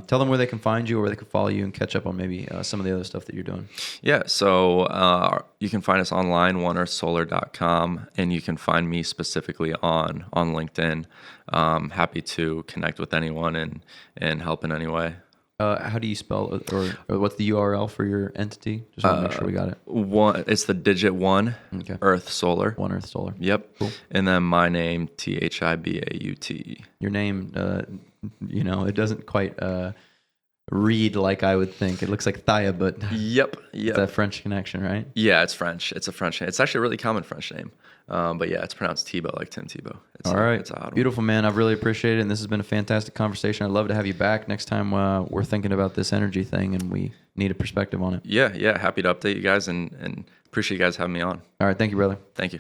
Tell them where they can find you or where they can follow you and catch up on maybe some of the other stuff that you're doing. Yeah, so you can find us online, oneearthsolar.com, and you can find me specifically on LinkedIn. Happy to connect with anyone and help in any way. How do you spell or what's the URL for your entity? Just want to make sure we got it. It's the digit 1, Okay. Earth Solar. One Earth Solar. Yep. Cool. And then my name, Thibaut. Your name, it doesn't quite read like I would think. It looks like Thaya, but Yep. it's a French connection, right? Yeah, it's French. It's a French name. It's actually a really common French name. But yeah, it's pronounced Thibaut, like Tim Tebow. All right. It's an odd one. Beautiful, man. I've really appreciated it. And this has been a fantastic conversation. I'd love to have you back next time we're thinking about this energy thing and we need a perspective on it. Yeah. Happy to update you guys and appreciate you guys having me on. All right. Thank you, brother. Thank you.